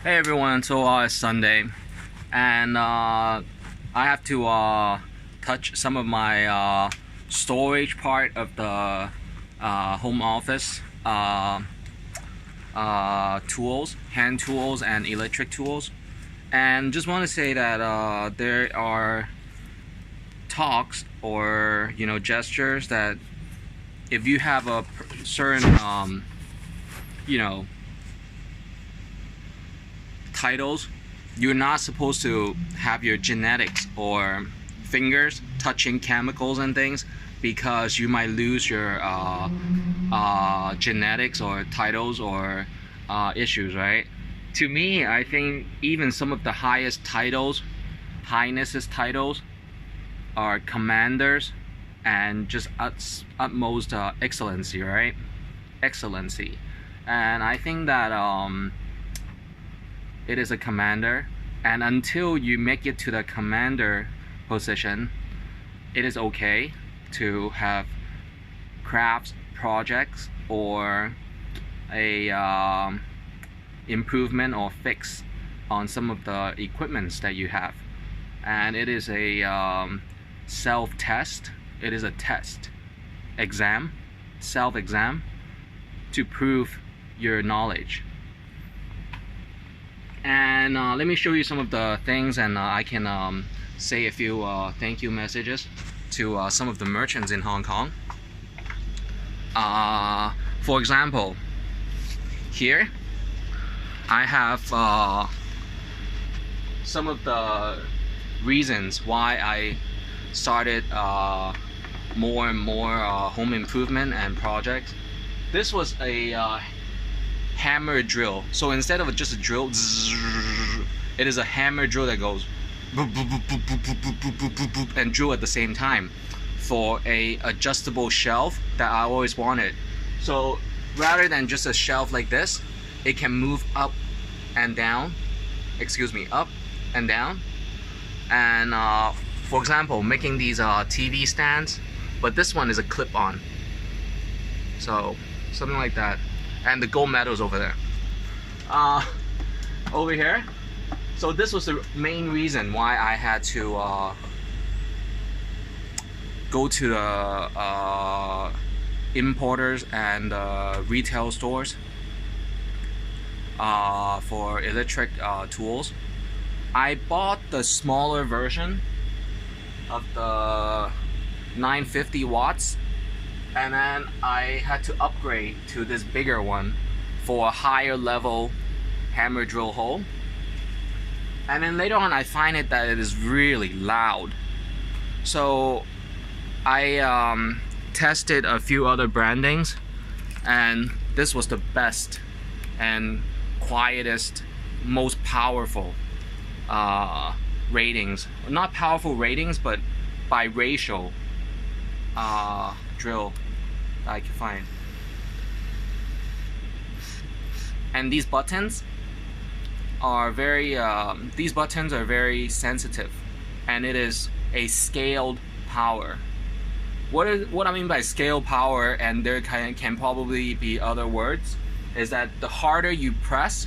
Hey everyone, so it's Sunday, and I have to touch some of my storage part of the home office tools, hand tools and electric tools. And just want to say that there are talks or gestures that if you have a certain you know titles, you're not supposed to have your genetics or fingers touching chemicals and things, because you might lose your genetics or titles or issues, right? To me, I think even some of the highest titles, highnesses titles, are commanders and just utmost excellency, right? Excellency. And I think that it is a commander, and until you make it to the commander position, it is okay to have crafts projects or a improvement or fix on some of the equipments that you have. And it is a self-test. It is a test exam, self-exam, to prove your knowledge. And let me show you some of the things, and I can say a few thank you messages to some of the merchants in Hong Kong. For example, here I have some of the reasons why I started more and more home improvement and projects. This was a hammer drill. So instead of just a drill, it is a hammer drill that goes and drill at the same time for a adjustable shelf that I always wanted. So rather than just a shelf like this, it can move up and down, up and down. And for example, making these TV stands, but this one is a clip-on, so something like that. And the gold medals over there, over here. So this was the main reason why I had to go to the importers and retail stores for electric tools. I bought the smaller version of the 950 watts, and then I had to upgrade to this bigger one for a higher level hammer drill hole. And then later on I find it that it is really loud. So I tested a few other brandings, and this was the best and quietest, most powerful ratings. Not powerful ratings, but biracial drill that I can find. And these buttons are very sensitive, and it is a scaled power. What I mean by scale power, and there can probably be other words, is that the harder you press,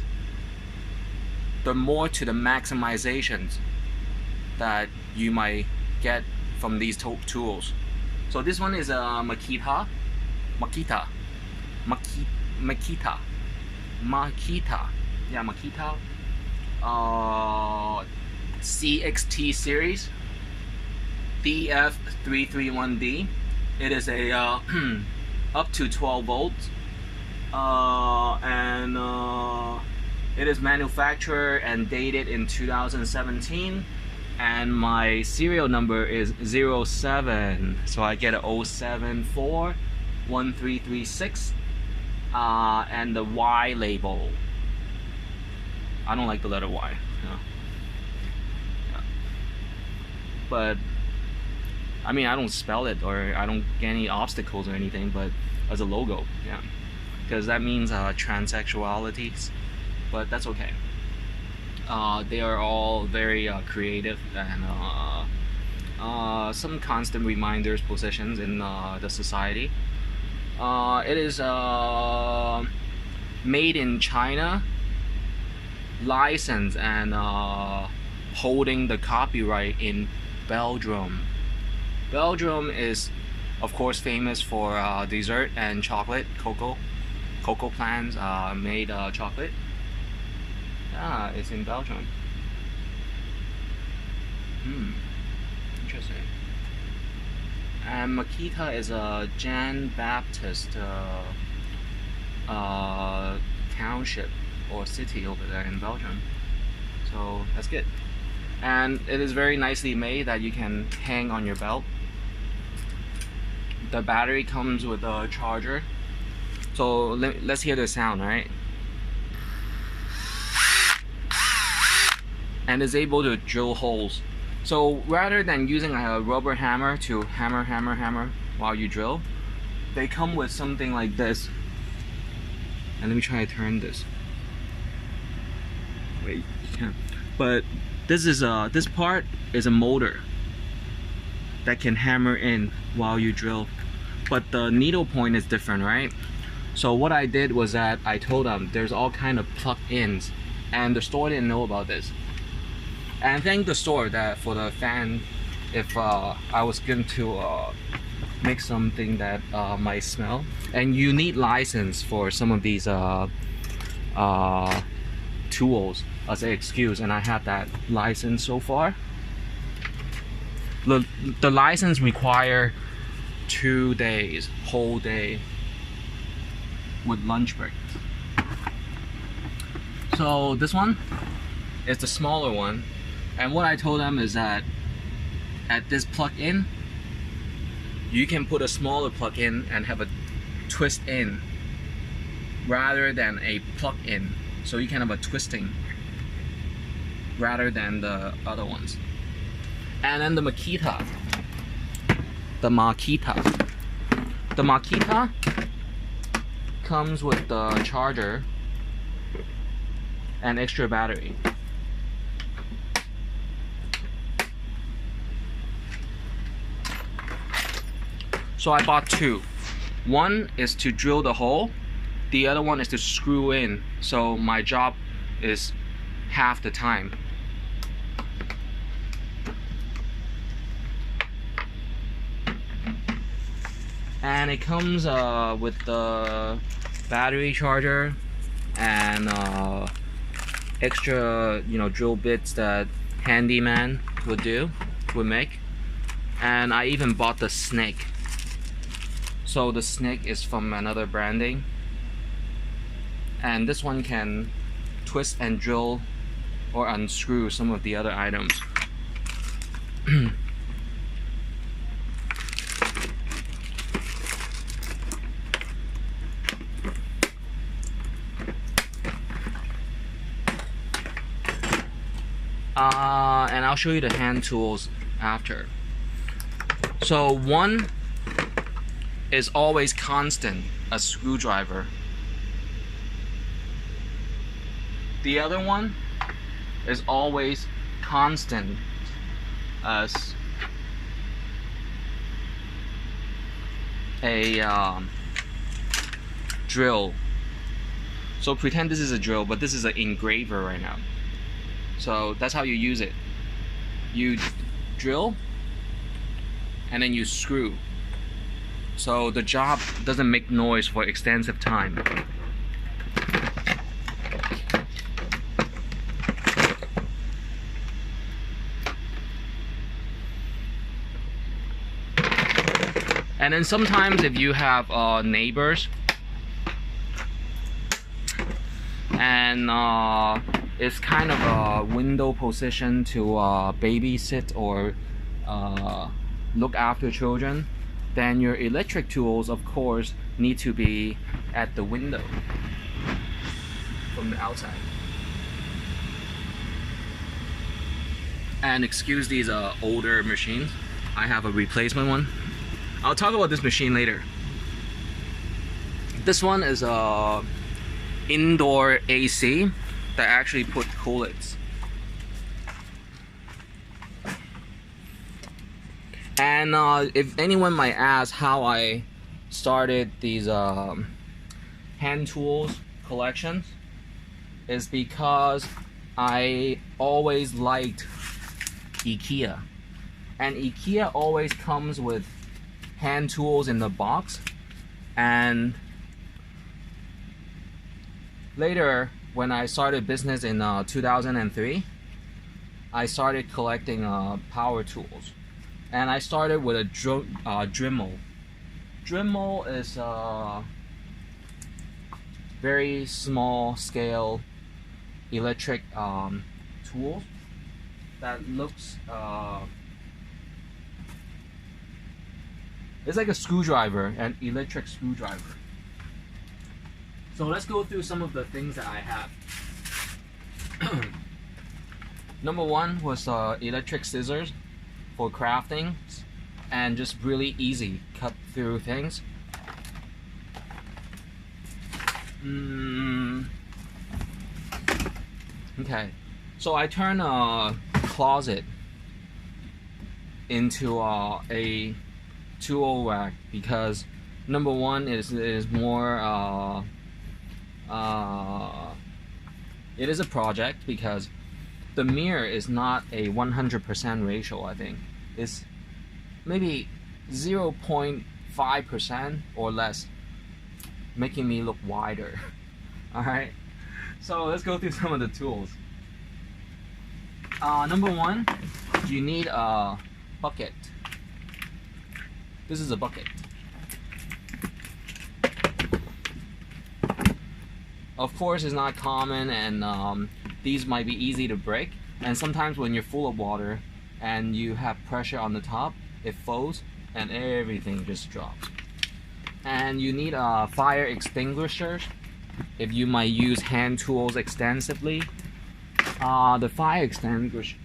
the more to the maximizations that you might get from these tools. So this one is a Makita, CXT series, DF331D. It is a up to 12 volts, and it is manufactured and dated in 2017. And my serial number is 07, so I get a 0741336, and the Y label. I don't like the letter Y, yeah. But I mean, I don't spell it, or I don't get any obstacles or anything, but as a logo, yeah, because that means transsexualities, but that's okay. They are all very creative, and some constant reminders, positions in the society. It is made in China licensed and holding the copyright in Belgium. Belgium is of course famous for dessert and chocolate, cocoa plants made chocolate. Yeah, it's in Belgium. Interesting. And Makita is a Jan Baptist township or city over there in Belgium. So that's good. And it is very nicely made that you can hang on your belt. The battery comes with a charger. So let's hear the sound, right? And it's able to drill holes. So rather than using a rubber hammer to hammer while you drill, they come with something like this. And let me try to turn this. Wait, you can't. But this part is a motor that can hammer in while you drill. But the needle point is different, right? So what I did was that I told them there's all kind of plug-ins, and the store didn't know about this. And thank the store that for the fan, if I was going to make something that might smell. And you need license for some of these tools as an excuse, and I have that license so far. The license require 2 days, whole day with lunch break. So this one is the smaller one, and what I told them is that at this plug-in you can put a smaller plug-in and have a twist in rather than a plug-in, so you can have a twisting rather than the other ones. And then the Makita comes with the charger and extra battery. So I bought two. One is to drill the hole, the other one is to screw in, so my job is half the time. And it comes with the battery charger and extra, drill bits that handyman would make. And I even bought the snake. So the snake is from another branding. And this one can twist and drill or unscrew some of the other items. And I'll show you the hand tools after. So one is always constant, a screwdriver. The other one is always constant as a drill. So pretend this is a drill, but this is an engraver right now. So that's how you use it. You drill and then you screw. So the job doesn't make noise for extensive time. And then sometimes if you have neighbors and it's kind of a window position to babysit or look after children, then your electric tools of course need to be at the window from the outside. And excuse these older machines, I have a replacement one. I'll talk about this machine later. This one is a indoor AC that actually put coolants. And if anyone might ask how I started these hand tools collections, is because I always liked IKEA, and IKEA always comes with hand tools in the box. And later, when I started business in 2003, I started collecting power tools, and I started with a Dremel. Dremel is a very small scale electric tool that looks it's like a screwdriver, an electric screwdriver. So let's go through some of the things that I have. Number one was electric scissors for crafting, and just really easy cut through things. Okay, so I turn a closet into a tool rack because number one is more it is a project because the mirror is not a 100% ratio. I think it's maybe 0.5% or less, making me look wider. Alright, so let's go through some of the tools. Number one, you need a bucket. This is a bucket. Of course, it's not common, and these might be easy to break. And sometimes when you're full of water and you have pressure on the top, it folds and everything just drops. And you need fire extinguishers if you might use hand tools extensively. The fire extinguishers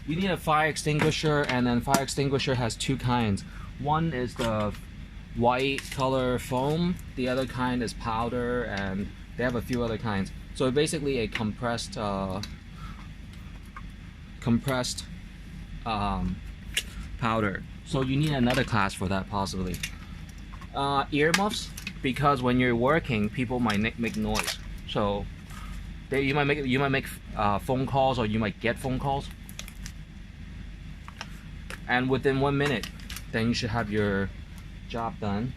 you need a fire extinguisher, and then fire extinguisher has two kinds. One is the white color foam, the other kind is powder, and they have a few other kinds. So basically a compressed powder. So you need another class for that possibly. Earmuffs, because when you're working, people might make noise. So you might make phone calls, or you might get phone calls. And within 1 minute, then you should have your job done.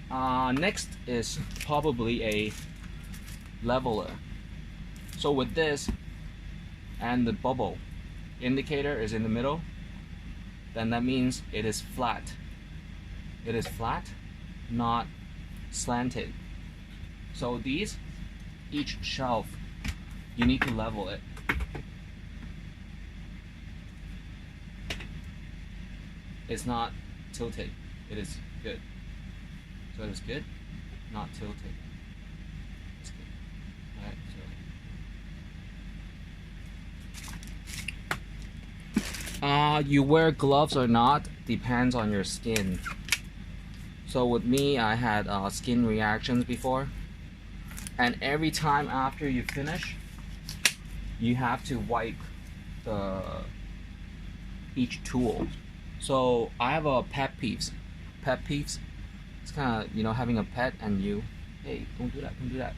Next is probably a leveler. So with this and the bubble indicator is in the middle, then that means it is flat. It is flat, not slanted. So these, each shelf, you need to level it. It's not tilted, it is good. So it is good, not tilted. It's good. Alright, so you wear gloves or not depends on your skin. So with me, I had skin reactions before, and every time after you finish, you have to wipe each tool. So I have a pet peeves. It's kind of, you know, having a pet and you, hey, don't do that, don't do that.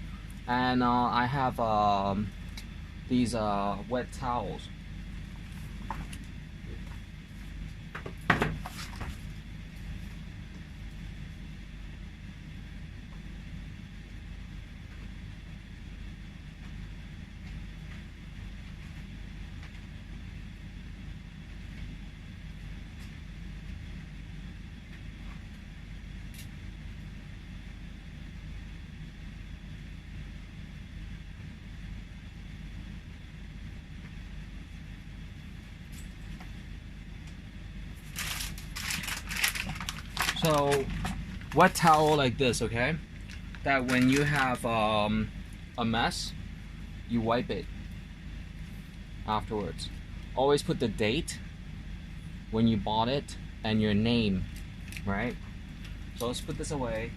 And I have these wet towels. So wet towel like this, okay? That when you have a mess, you wipe it afterwards. Always put the date when you bought it and your name, right? So let's put this away.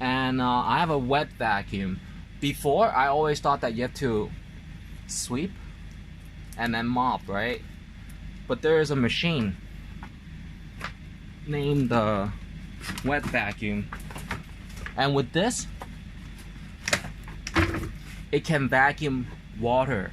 And I have a wet vacuum. Before, I always thought that you have to sweep and then mop, right? But there is a machine named the wet vacuum, and with this, it can vacuum water.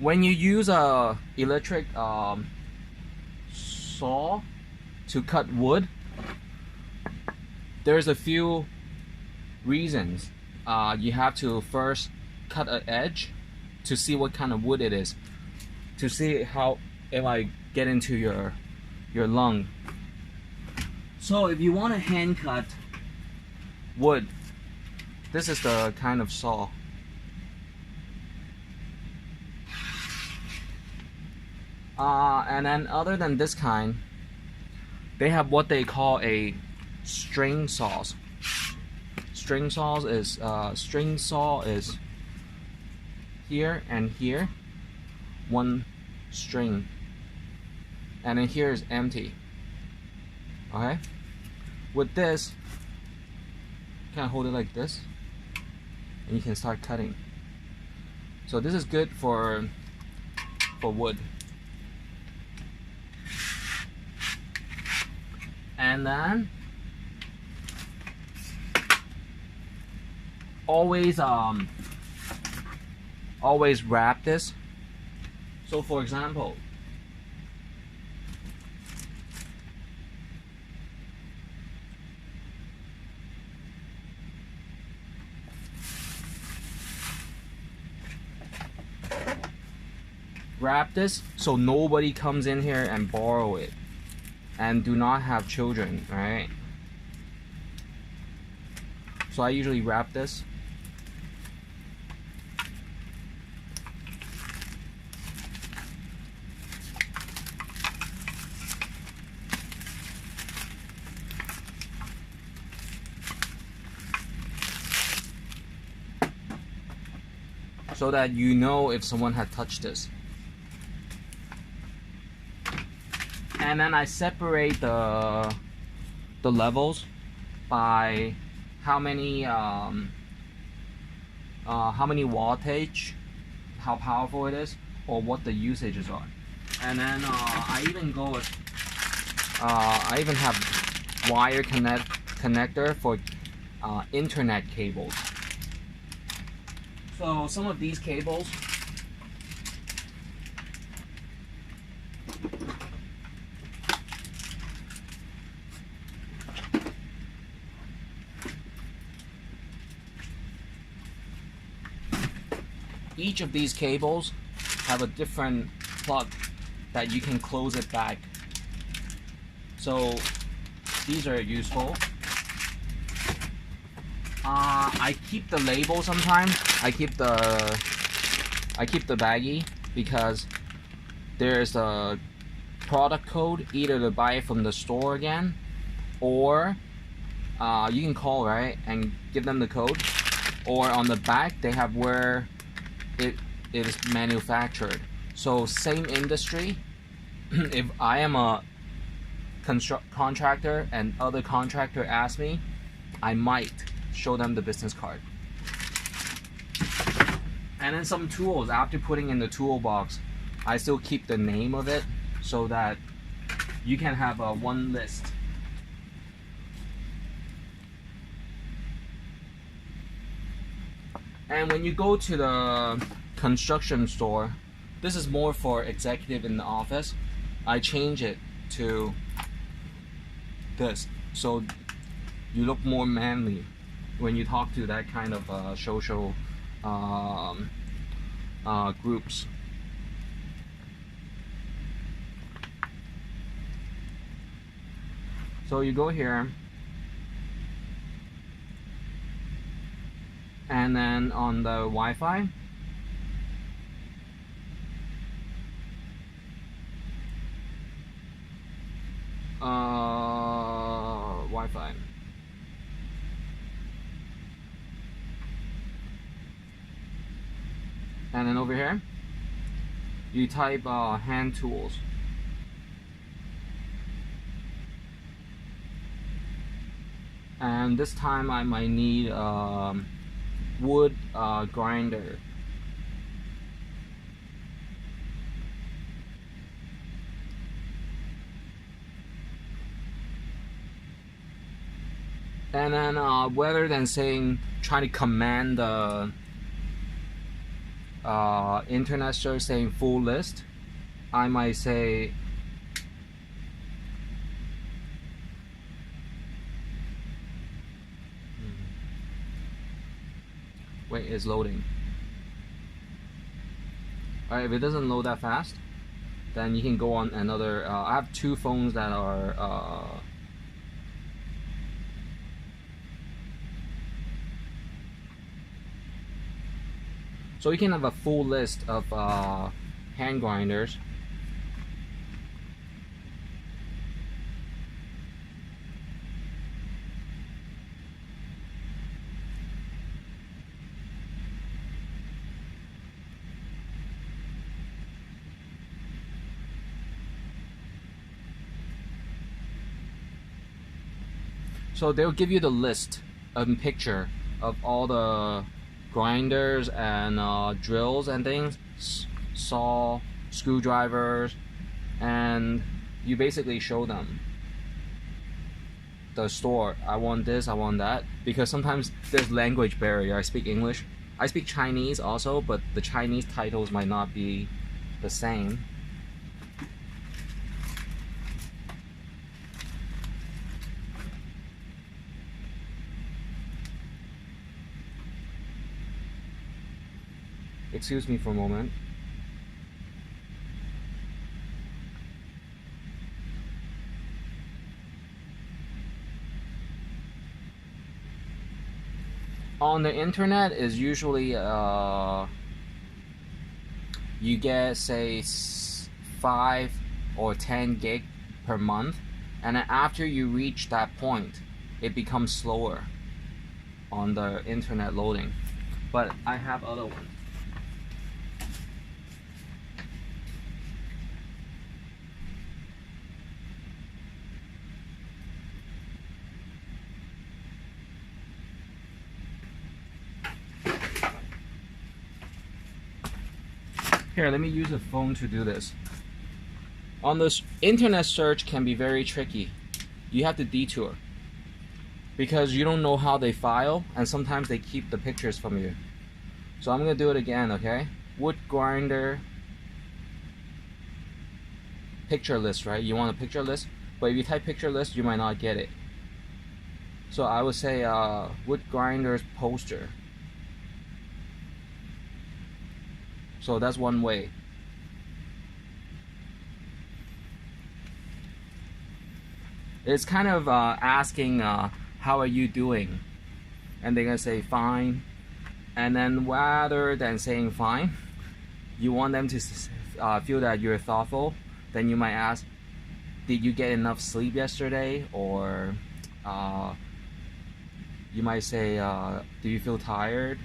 When you use a electric saw to cut wood, there's a few reasons. You have to first cut an edge to see what kind of wood it is, to see how it might get into your lung. So if you want to hand cut wood, this is the kind of saw. And then other than this kind, they have what they call a string saws. String saw is here and here, one string, and then here is empty. Okay, with this, you can hold it like this, and you can start cutting. So this is good for wood. And then always wrap this. So for example, wrap this so nobody comes in here and borrow it, and do not have children, right? So I usually wrap this. So that you know if someone had touched this. And then I separate the levels by how many wattage, how powerful it is, or what the usages are. And then I even have wire connector for internet cables. So some of these cables, each of these cables have a different plug that you can close it back. So these are useful. I keep the label sometimes. I keep the baggie because there's a product code, either to buy it from the store again, or you can call, right, and give them the code, or on the back they have where it is manufactured. So same industry. If I am a contractor and other contractor asks me, I might show them the business card. And then some tools, after putting in the toolbox, I still keep the name of it so that you can have one list. And when you go to the construction store, this is more for executive in the office. I change it to this, so you look more manly when you talk to that kind of social groups. So you go here, and then on the Wi-Fi, And then over here, you type hand tools. And this time I might need wood grinder. And then rather than trying to command the internet search saying full list, I might say wait, it's loading. Alright, if it doesn't load that fast, then you can go on another. I have two phones that are so you can have a full list of hand grinders. So they'll give you the list and picture of all the grinders and drills and things, saw, screwdrivers, and you basically show them the store. I want this, I want that, because sometimes there's language barrier. I speak English, I speak Chinese also, but the Chinese titles might not be the same. Excuse me for a moment. On the internet is usually you get say 5 or 10 gig per month, and then after you reach that point it becomes slower on the internet loading. But I have other ones. Here, let me use a phone to do this. On this internet search can be very tricky. You have to detour because you don't know how they file, and sometimes they keep the pictures from you. So I'm gonna do it again, okay? Wood grinder picture list, right? You want a picture list, but if you type picture list, you might not get it. So I would say wood grinders poster. So that's one way. It's kind of asking how are you doing, and they're gonna say fine, and then rather than saying fine, you want them to feel that you're thoughtful. Then you might ask, did you get enough sleep yesterday? Or you might say, do you feel tired?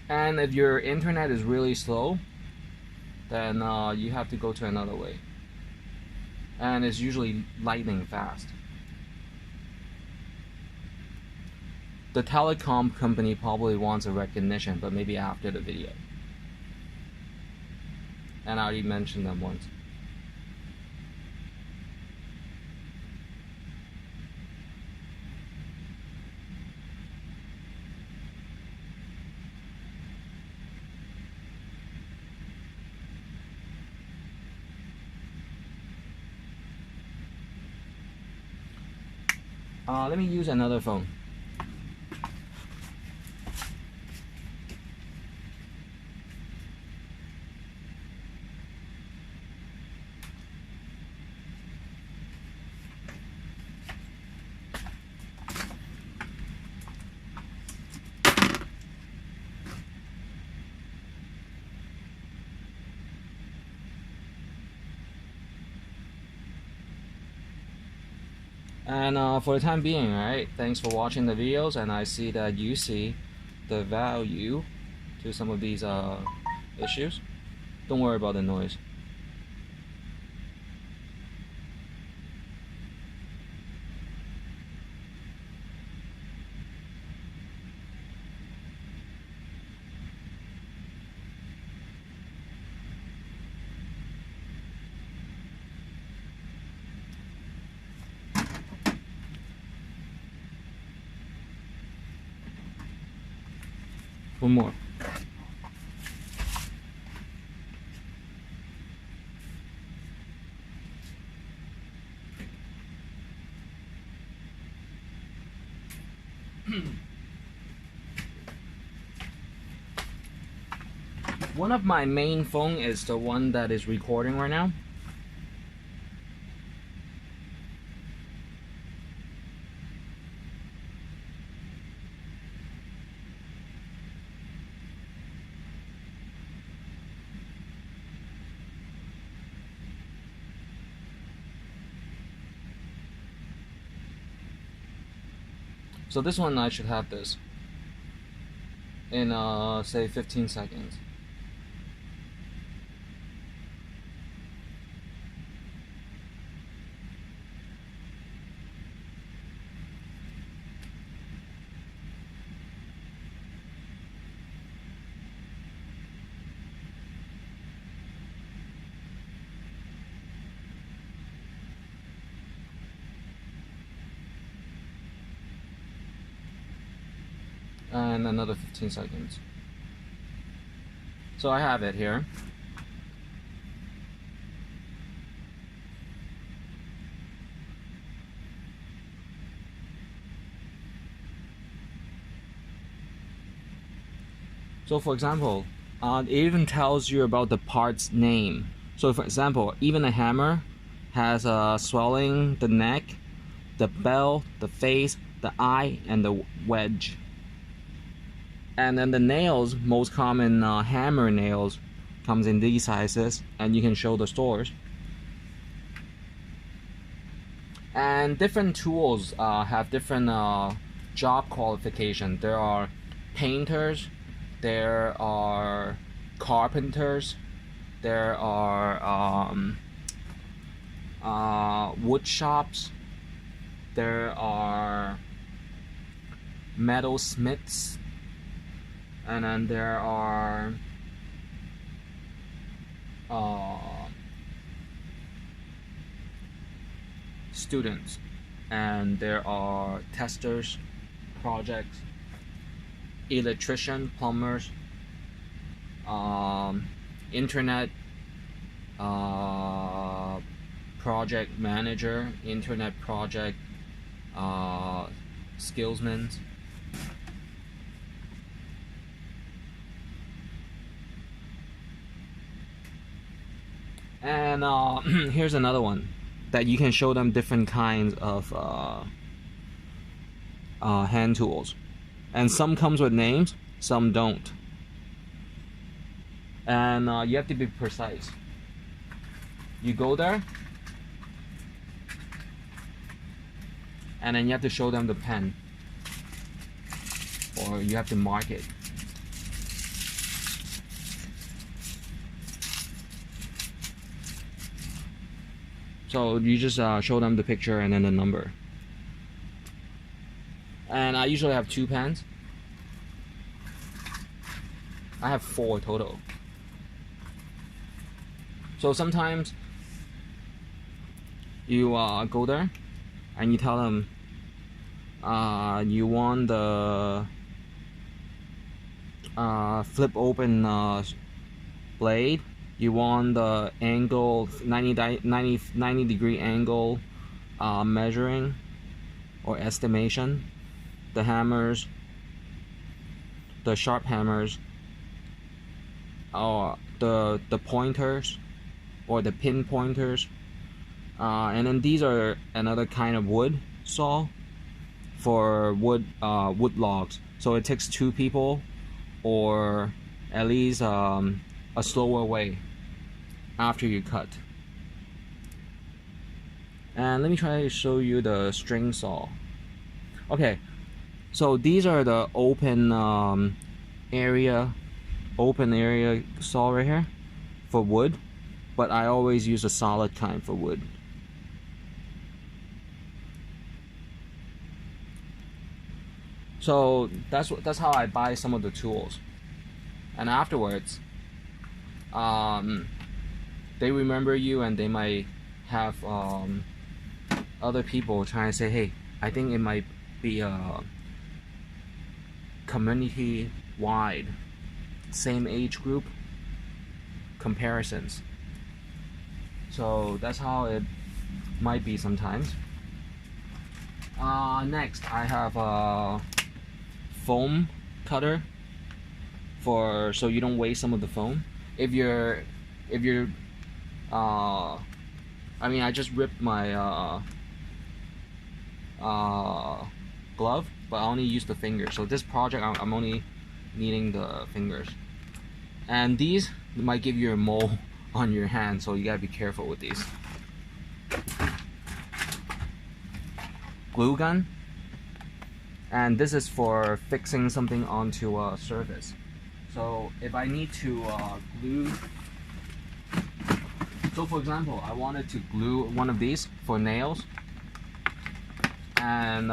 And if your internet is really slow, then you have to go to another way. And it's usually lightning fast. The telecom company probably wants a recognition, but maybe after the video. And I already mentioned them once. Let me use another phone. And for the time being, right, thanks for watching the videos, and I see that you see the value to some of these issues. Don't worry about the noise. One more. One of my main phone is the one that is recording right now. So this one, I should have this in say 15 seconds. And another 15 seconds. So I have it here. So for example, it even tells you about the part's name. So for example, even a hammer has swelling the neck, the bell, the face, the eye, and the wedge. And then the nails, most common hammer nails, comes in these sizes, and you can show the stores. And different tools have different job qualification. There are painters, there are carpenters, there are wood shops, there are metal smiths, and then there are students, and there are testers, projects, electrician, plumbers, internet project manager, internet project skillsmen. And here's another one that you can show them different kinds of hand tools, and some comes with names, some don't, and you have to be precise. You go there, and then you have to show them the pen, or you have to mark it. So you just show them the picture and then the number. And I usually have 2 pens. I have 4 total. So sometimes you go there and you tell them you want the flip open blade. You want the angle 90 degree angle measuring or estimation, the hammers, the sharp hammers, or the pointers or the pin pointers, and then these are another kind of wood saw for wood logs. So it takes 2 people, or at least a slower way after you cut. And let me try to show you the string saw. Okay, so these are the open area saw right here for wood, but I always use a solid kind for wood. So that's how I buy some of the tools, and afterwards they remember you, and they might have other people trying to say, hey, I think it might be a community wide, same age group comparisons. So that's how it might be sometimes. Next, I have a foam cutter so you don't waste some of the foam. If you're I mean, I just ripped my glove, but I only use the fingers. So this project, I'm only needing the fingers. And these might give you a mole on your hand, so you gotta be careful with these. Glue gun, and this is for fixing something onto a surface. So if I need to glue, so for example, I wanted to glue one of these for nails, and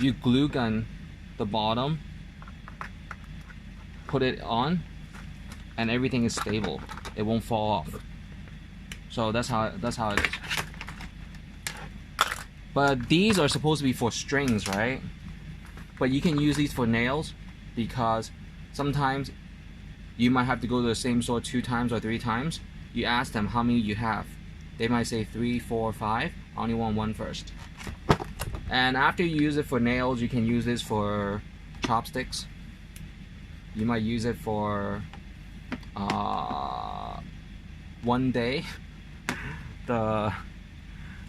you glue gun the bottom, put it on, and everything is stable. It won't fall off. So that's how it is. But these are supposed to be for strings, right? But you can use these for nails, because sometimes you might have to go to the same store 2 times or 3 times. You ask them how many you have. They might say 3, 4, 5. I only want 1 first. And after you use it for nails, you can use this for chopsticks. You might use it for one day the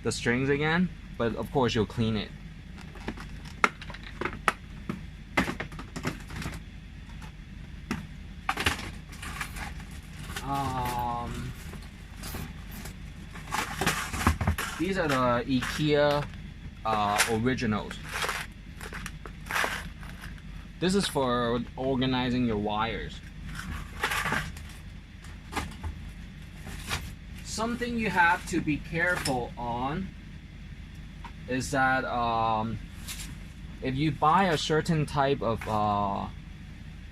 strings again, but of course you'll clean it. These are the IKEA originals. This is for organizing your wires. Something you have to be careful on is that if you buy a certain type of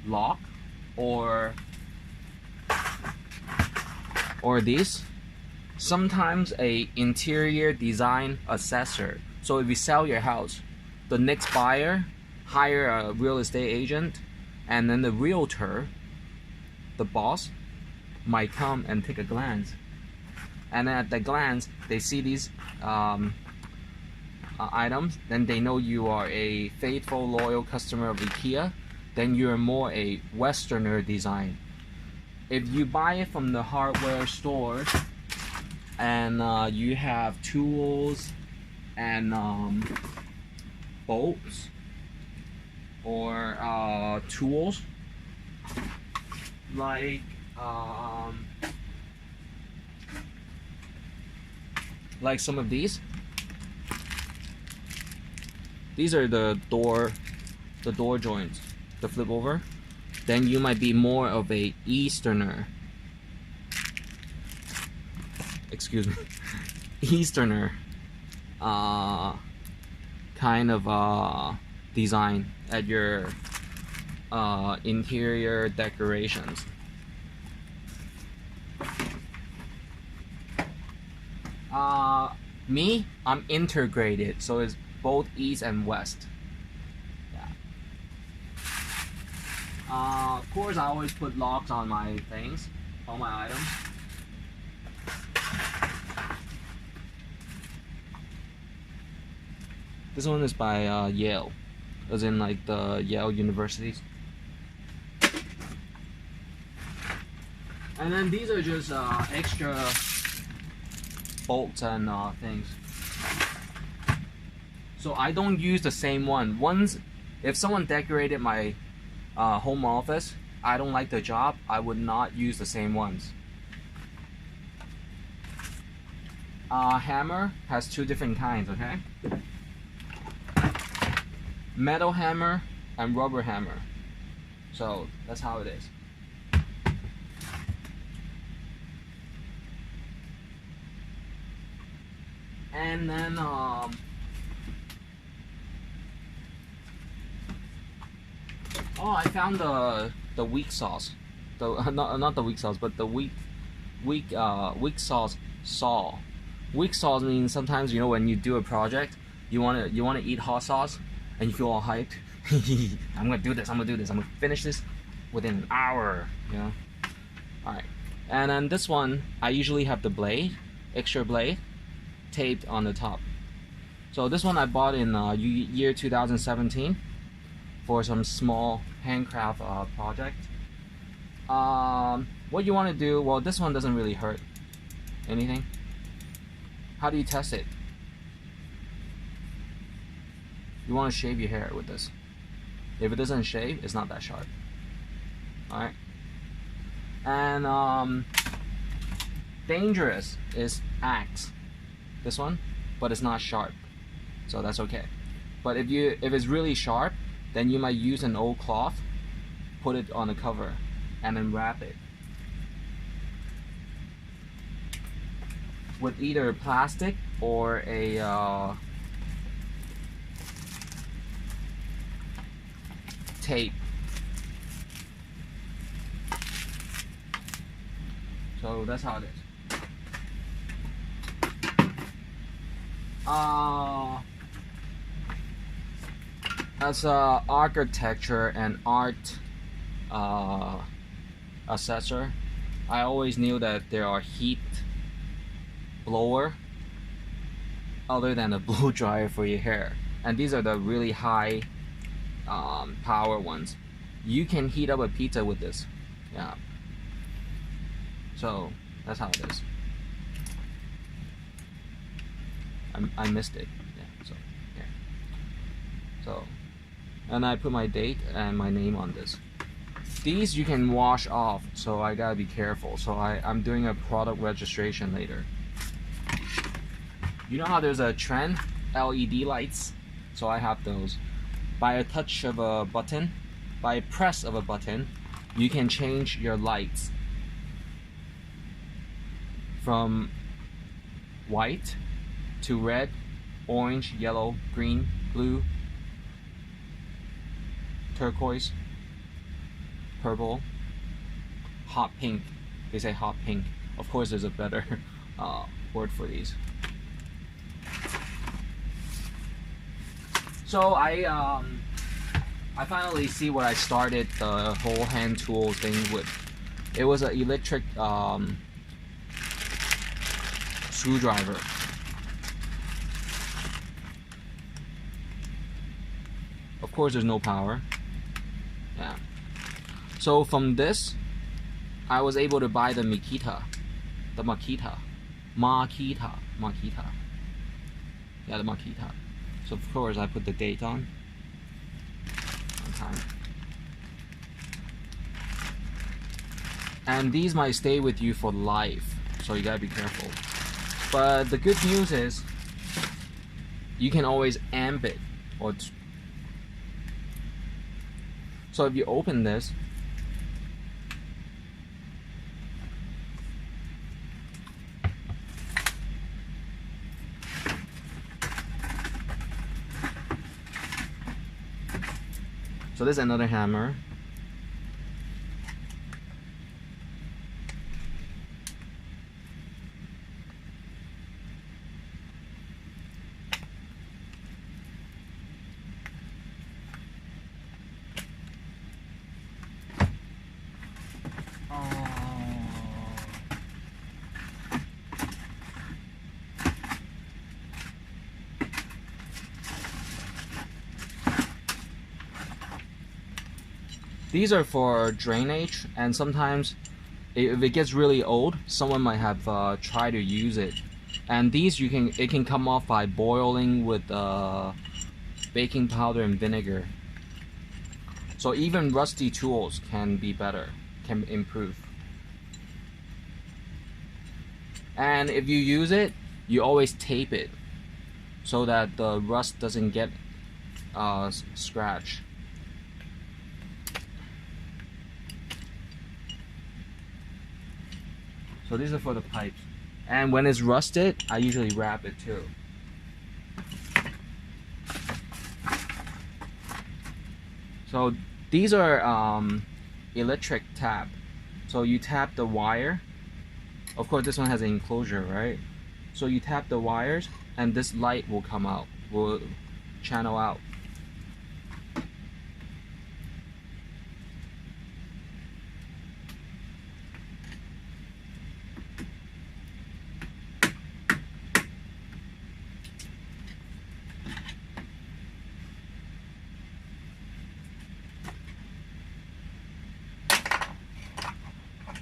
lock or these, sometimes a interior design assessor. So if you sell your house, the next buyer hire a real estate agent, and then the realtor, the boss, might come and take a glance, and then at the glance they see these items, then they know you are a faithful, loyal customer of IKEA. Then you're more a Westerner design. If you buy it from the hardware stores and you have tools and bolts or tools like some of these are the door joints, the flip over, then you might be more of a Easterner, excuse me, Easterner kind of design at your interior decorations. Me, I'm integrated, so it's both East and West. Yeah. Of course, I always put locks on my things, all my items. This one is by Yale, as in like the Yale Universities. And then these are just extra bolts and things. So I don't use the same one. If someone decorated my home office, I don't like the job, I would not use the same ones. Hammer has two different kinds, okay? Metal hammer and rubber hammer. So that's how it is. And then oh, I found the weak sauce. The not the weak sauce, but the weak sauce saw. Weak sauce means sometimes, you know, when you do a project, you wanna eat hot sauce and you feel all hyped. I'm gonna do this, I'm gonna finish this within an hour, you know. Alright. And then this one, I usually have the blade, extra blade, taped on the top. So this one I bought in year 2017 for some small handcraft project. What you want to do, well, this one doesn't really hurt anything. How do you test it? You want to shave your hair with this. If it doesn't shave, it's not that sharp. Alright. And dangerous is axe. This one, but it's not sharp, so that's okay. But if it's really sharp, then you might use an old cloth, put it on the cover, and then wrap it with either plastic or a tape. So that's how it is. As a architecture and art assessor, I always knew that there are heat blower other than a blow dryer for your hair, and these are the really high power ones. You can heat up a pizza with this. Yeah. So that's how it is. I missed it. Yeah. So yeah. So, and I put my date and my name on this. These you can wash off, so I gotta be careful. So I'm doing a product registration later. You know how there's a trend, LED lights? So I have those. By a touch of a button, by a press of a button, you can change your lights from white to red, orange, yellow, green, blue, turquoise, purple, hot pink. They say hot pink. Of course there's a better word for these. So I finally see what I started the whole hand tool thing with. It was an electric screwdriver. Of course there's no power. Yeah. So from this, I was able to buy the Makita. Yeah, the Makita. So of course I put the date on time. And these might stay with you for life, so you gotta be careful. But the good news is you can always amp it, or so if you open this, so there's another hammer. These are for drainage, and sometimes if it gets really old, someone might have tried to use it. And these it can come off by boiling with baking powder and vinegar. So even rusty tools can be better, can improve. And if you use it, you always tape it so that the rust doesn't get scratch. So these are for the pipes. And when it's rusted, I usually wrap it too. So these are electric tap. So you tap the wire. Of course, this one has an enclosure, right? So you tap the wires and this light will come out, will channel out.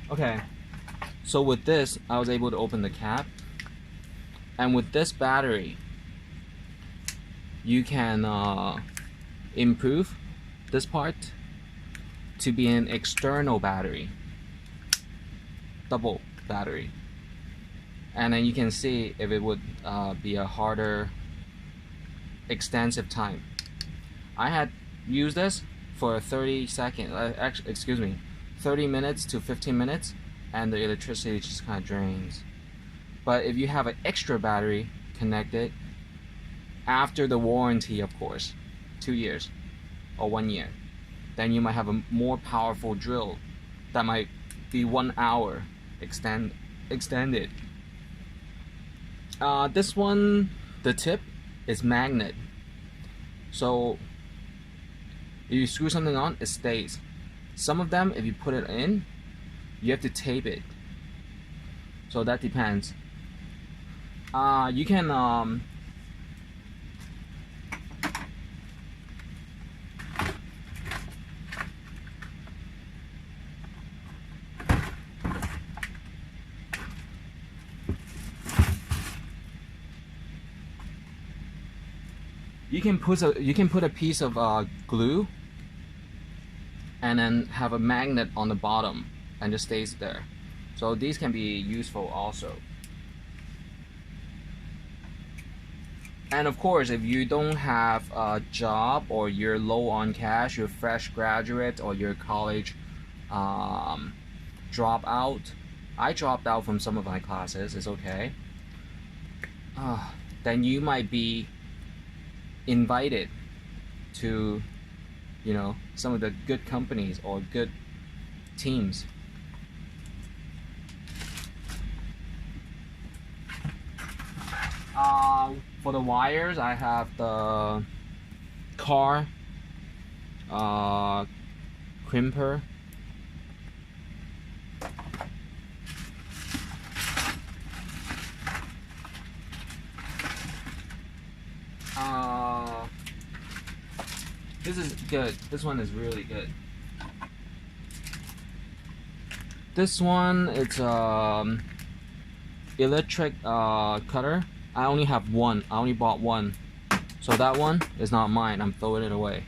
Okay, so with this, I was able to open the cap, and with this battery, you can improve this part to be an external battery, double battery, and then you can see if it would be a harder, extensive time. I had used this for 30 seconds, excuse me, 30 minutes to 15 minutes, and the electricity just kind of drains. But if you have an extra battery connected, after the warranty, of course, 2 years or 1 year, then you might have a more powerful drill that might be 1 hour extended. This one, the tip is magnet, so if you screw something on, it stays. Some of them, if you put it in, you have to tape it. So that depends. You can you can put a piece of glue and then have a magnet on the bottom and just stays there. So these can be useful also. And of course, if you don't have a job or you're low on cash, you're a fresh graduate or you're college dropout, I dropped out from some of my classes, it's okay, then you might be invited to, you know, some of the good companies or good teams. For the wires, I have the car crimper. This is good. This one is really good. This one, it's electric cutter. I only have one. I only bought one. So that one is not mine. I'm throwing it away.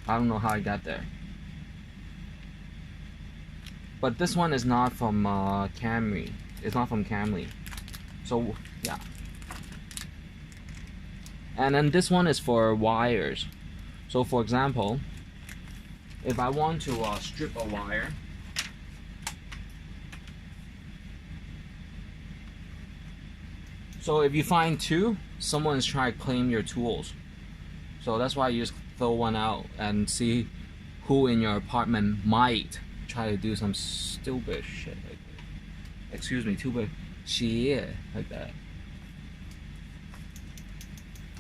I don't know how I got there. But this one is not from Camry. It's not from Camry. So yeah. And then this one is for wires. So for example, if I want to strip a wire, so if you find two, someone's trying to claim your tools. So that's why you just throw one out and see who in your apartment might try to do some stupid shit like that. Excuse me, stupid shit like that.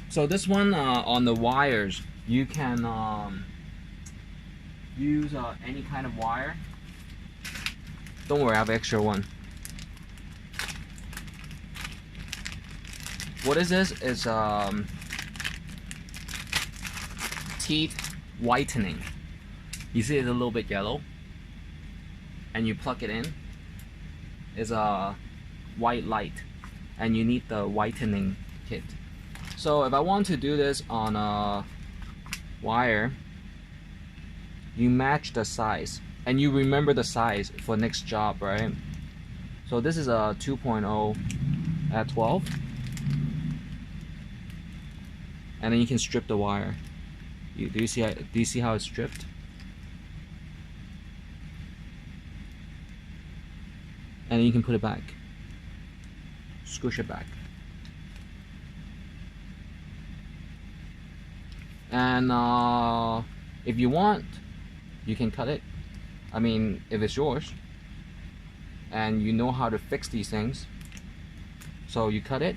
So this one on the wires, you can use any kind of wire. Don't worry, I have an extra one. What is this? Is teeth whitening. You see it's a little bit yellow, and you plug it in. It's a white light, and you need the whitening kit. So if I want to do this on a wire, you match the size, and you remember the size for next job, right? So this is a 2.0 at 12. and then you can strip the wire. Do you see how it's stripped? And then you can put it back, squish it back. And if you want, you can cut it. I mean, if it's yours and you know how to fix these things, so you cut it.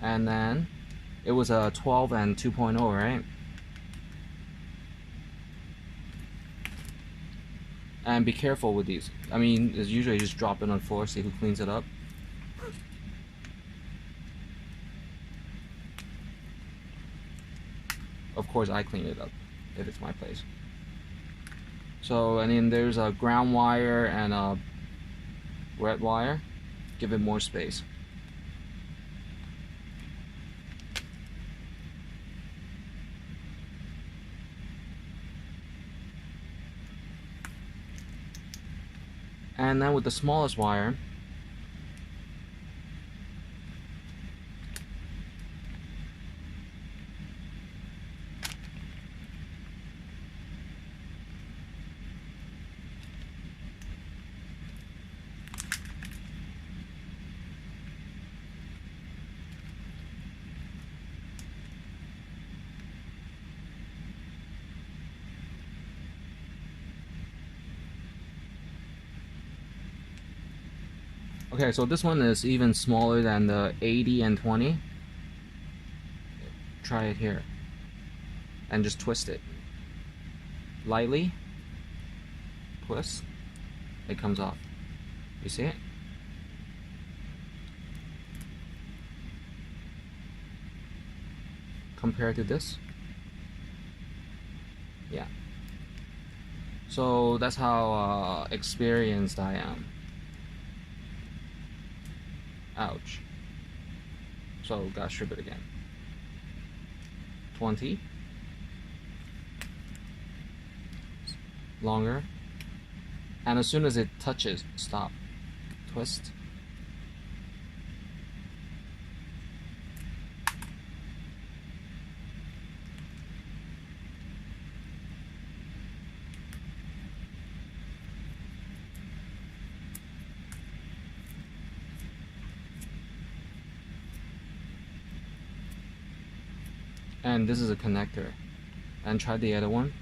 And then it was a 12 and 2.0, right? And be careful with these. I mean, it's usually just drop it on the floor, see who cleans it up. Of course, I clean it up if it's my place. So, and then there's a ground wire and a red wire. Give it more space. And then with the smallest wire, okay, so this one is even smaller than the 80 and 20. Try it here. And just twist it. Lightly. Twist. It comes off. You see it? Compared to this. Yeah. So that's how experienced I am. Ouch. So gotta strip it again. 20. Longer. And as soon as it touches, stop. Twist. And this is a connector. And try the other one.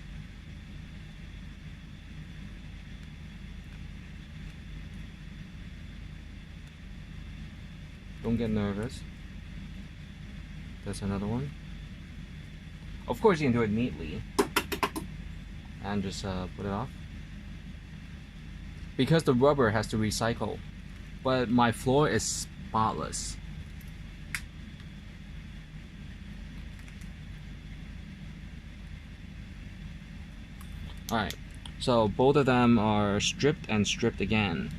Don't get nervous. That's another one. Of course you can do it neatly. And just put it off. Because the rubber has to recycle. But my floor is spotless. Alright, so both of them are stripped and stripped again.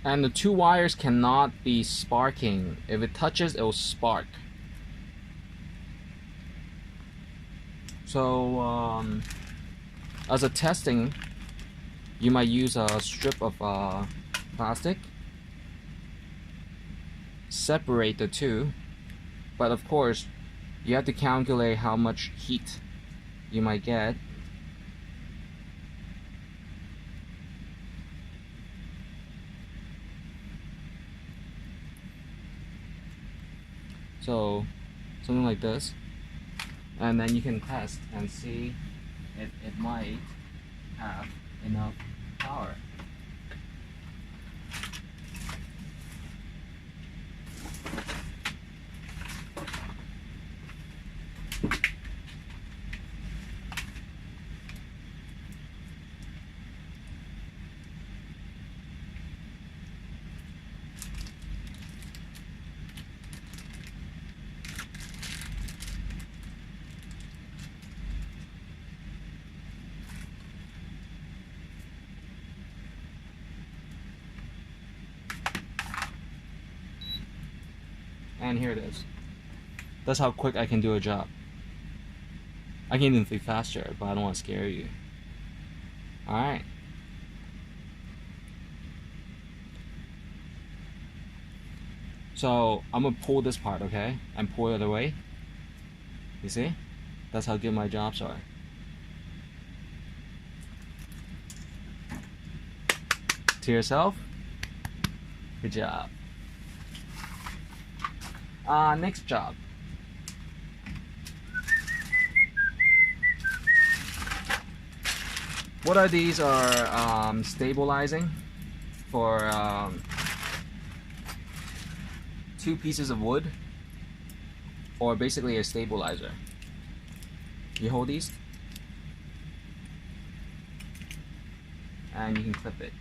And the two wires cannot be sparking. If it touches, it will spark. So as a testing, you might use a strip of plastic, separate the two, but of course you have to calculate how much heat you might get. So something like this, and then you can test and see if it might have enough power. And here it is. That's how quick I can do a job. I can even be faster, but I don't want to scare you. Alright. So I'm gonna pull this part, okay? And pull it away. You see? That's how good my jobs are. To yourself, good job. Next job. What are these? Are stabilizing for 2 pieces of wood, or basically a stabilizer. You hold these and you can clip it.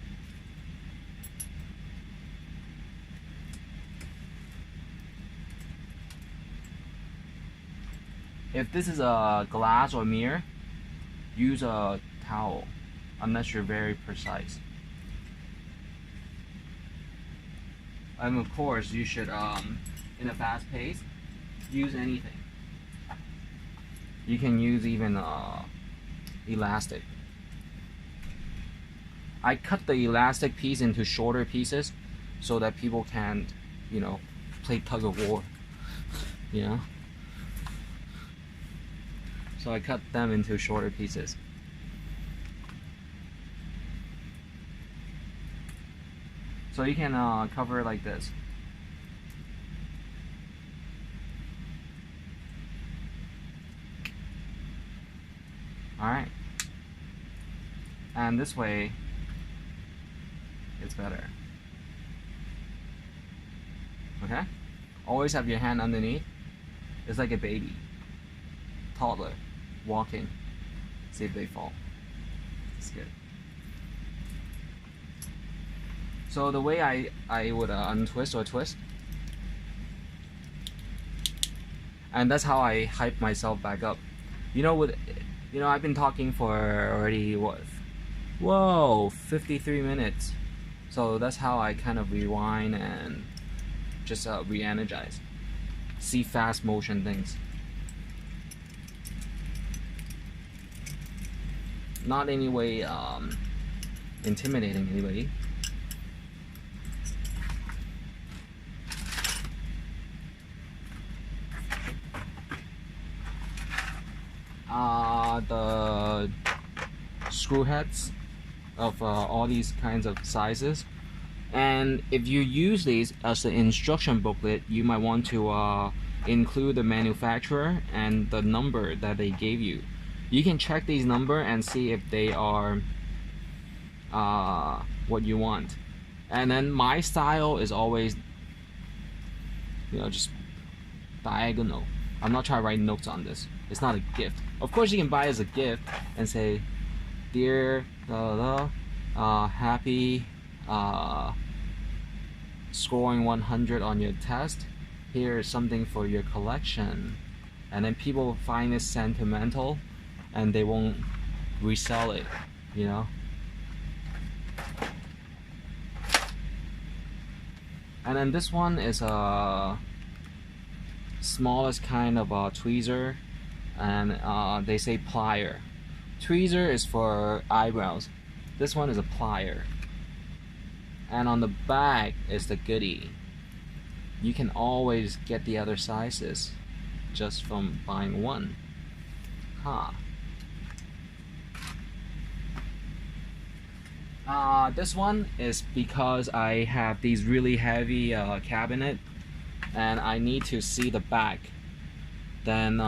If this is a glass or mirror, use a towel unless you're very precise. And of course, you should, in a fast pace, use anything. You can use even elastic. I cut the elastic piece into shorter pieces so that people can, you know, play tug of war. You know? So I cut them into shorter pieces. So you can cover it like this. Alright. And this way, it's better. Okay? Always have your hand underneath. It's like a baby. Toddler. Walking. See if they fall. It's good. So the way I would untwist or twist, and that's how I hype myself back up. You know, I've been talking for already what? Whoa, 53 minutes. So that's how I kind of rewind and just re-energize. See fast motion things. Not any way intimidating anybody. The screw heads of all these kinds of sizes, and if you use these as the instruction booklet, you might want to include the manufacturer and the number that they gave you. You can check these number and see if they are what you want. And then my style is always, you know, just diagonal. I'm not trying to write notes on this. It's not a gift. Of course, you can buy it as a gift and say, "Dear, happy scoring 100 on your test. Here is something for your collection." And then people find it sentimental, and they won't resell it. You know. And then this one is a smallest kind of tweezer, and they say plier. Tweezer is for eyebrows. This one is a plier. And on the back is the goodie. You can always get the other sizes just from buying one. This one is because I have these really heavy cabinet, and I need to see the back. Then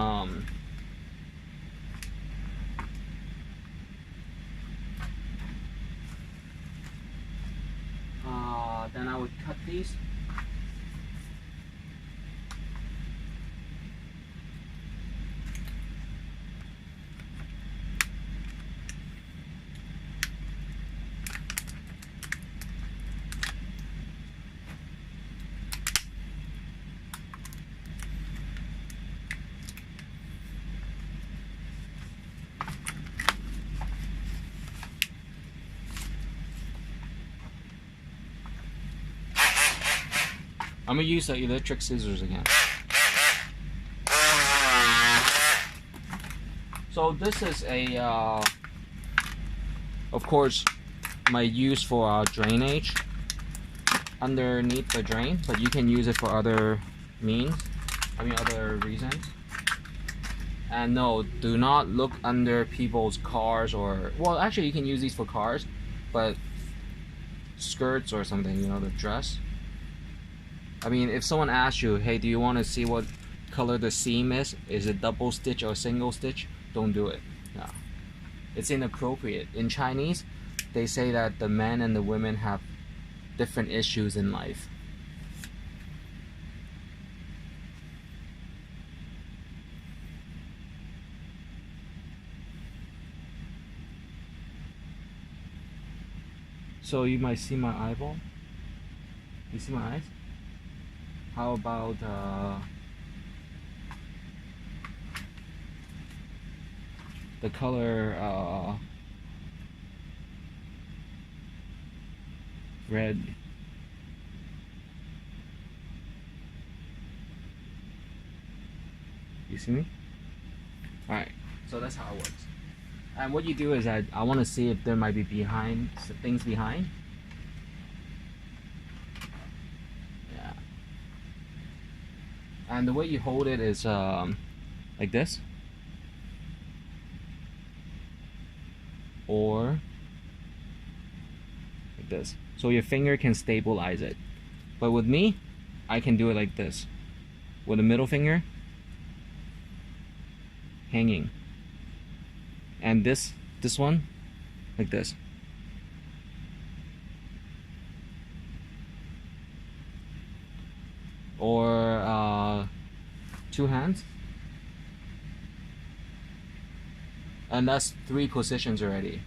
then I would cut these. I'm gonna use the electric scissors again. So this is a, of course, my use for drainage underneath the drain, but you can use it for other other reasons. And no, do not look under people's cars, or, well, actually you can use these for cars, but skirts or something, you know, the dress. I mean, if someone asks you, hey, do you want to see what color the seam is it double stitch or single stitch? Don't do it. No. It's inappropriate. In Chinese, they say that the men and the women have different issues in life. So you might see my eyeball. You see my eyes? How about the color red? You see me? Alright, so that's how it works. And what you do is I want to see if there might be things behind. Yeah. And the way you hold it is like this. Or like this. So your finger can stabilize it. But with me, I can do it like this. With the middle finger hanging. And this one like this. Or two hands. And that's 3 positions already.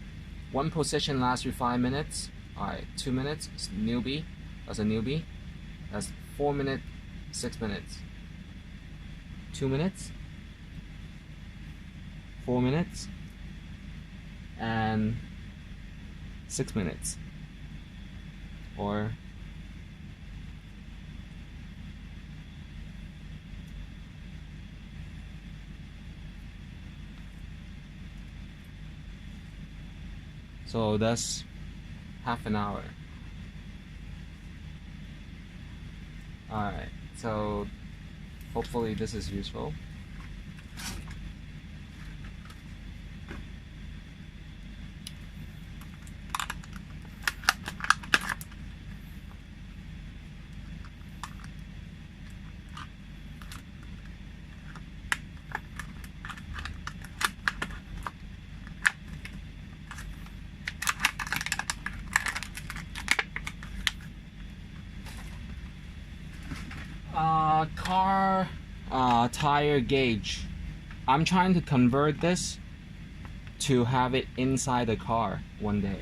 1 position lasts you 5 minutes. Alright, 2 minutes, newbie. That's a newbie. That's 4 minutes, 6 minutes. 2 minutes, 4 minutes, and 6 minutes. Or so that's half an hour. Alright, so hopefully this is useful. Car tire gauge. I'm trying to convert this to have it inside the car one day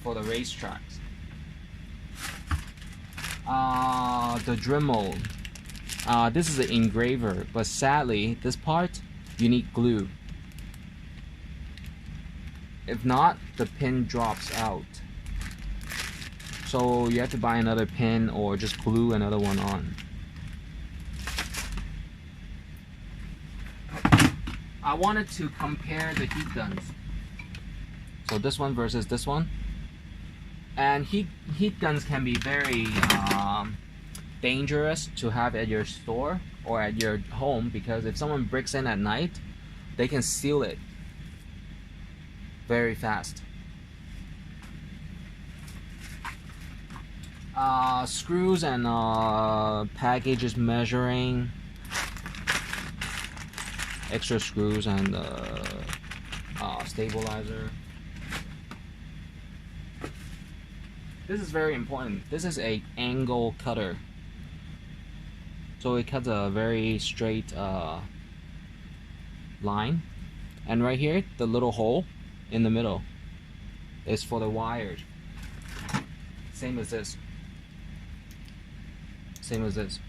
for the racetracks. The Dremel. This is an engraver, but sadly, this part you need glue. If not, the pin drops out. So you have to buy another pin or just glue another one on. I wanted to compare the heat guns. So this one versus this one. And heat guns can be very dangerous to have at your store or at your home, because if someone breaks in at night, they can steal it very fast. Screws and packages measuring, extra screws and stabilizer. This is very important. This is a angle cutter, so it cuts a very straight line. And right here, the little hole in the middle is for the wires. Same as this. Same as this.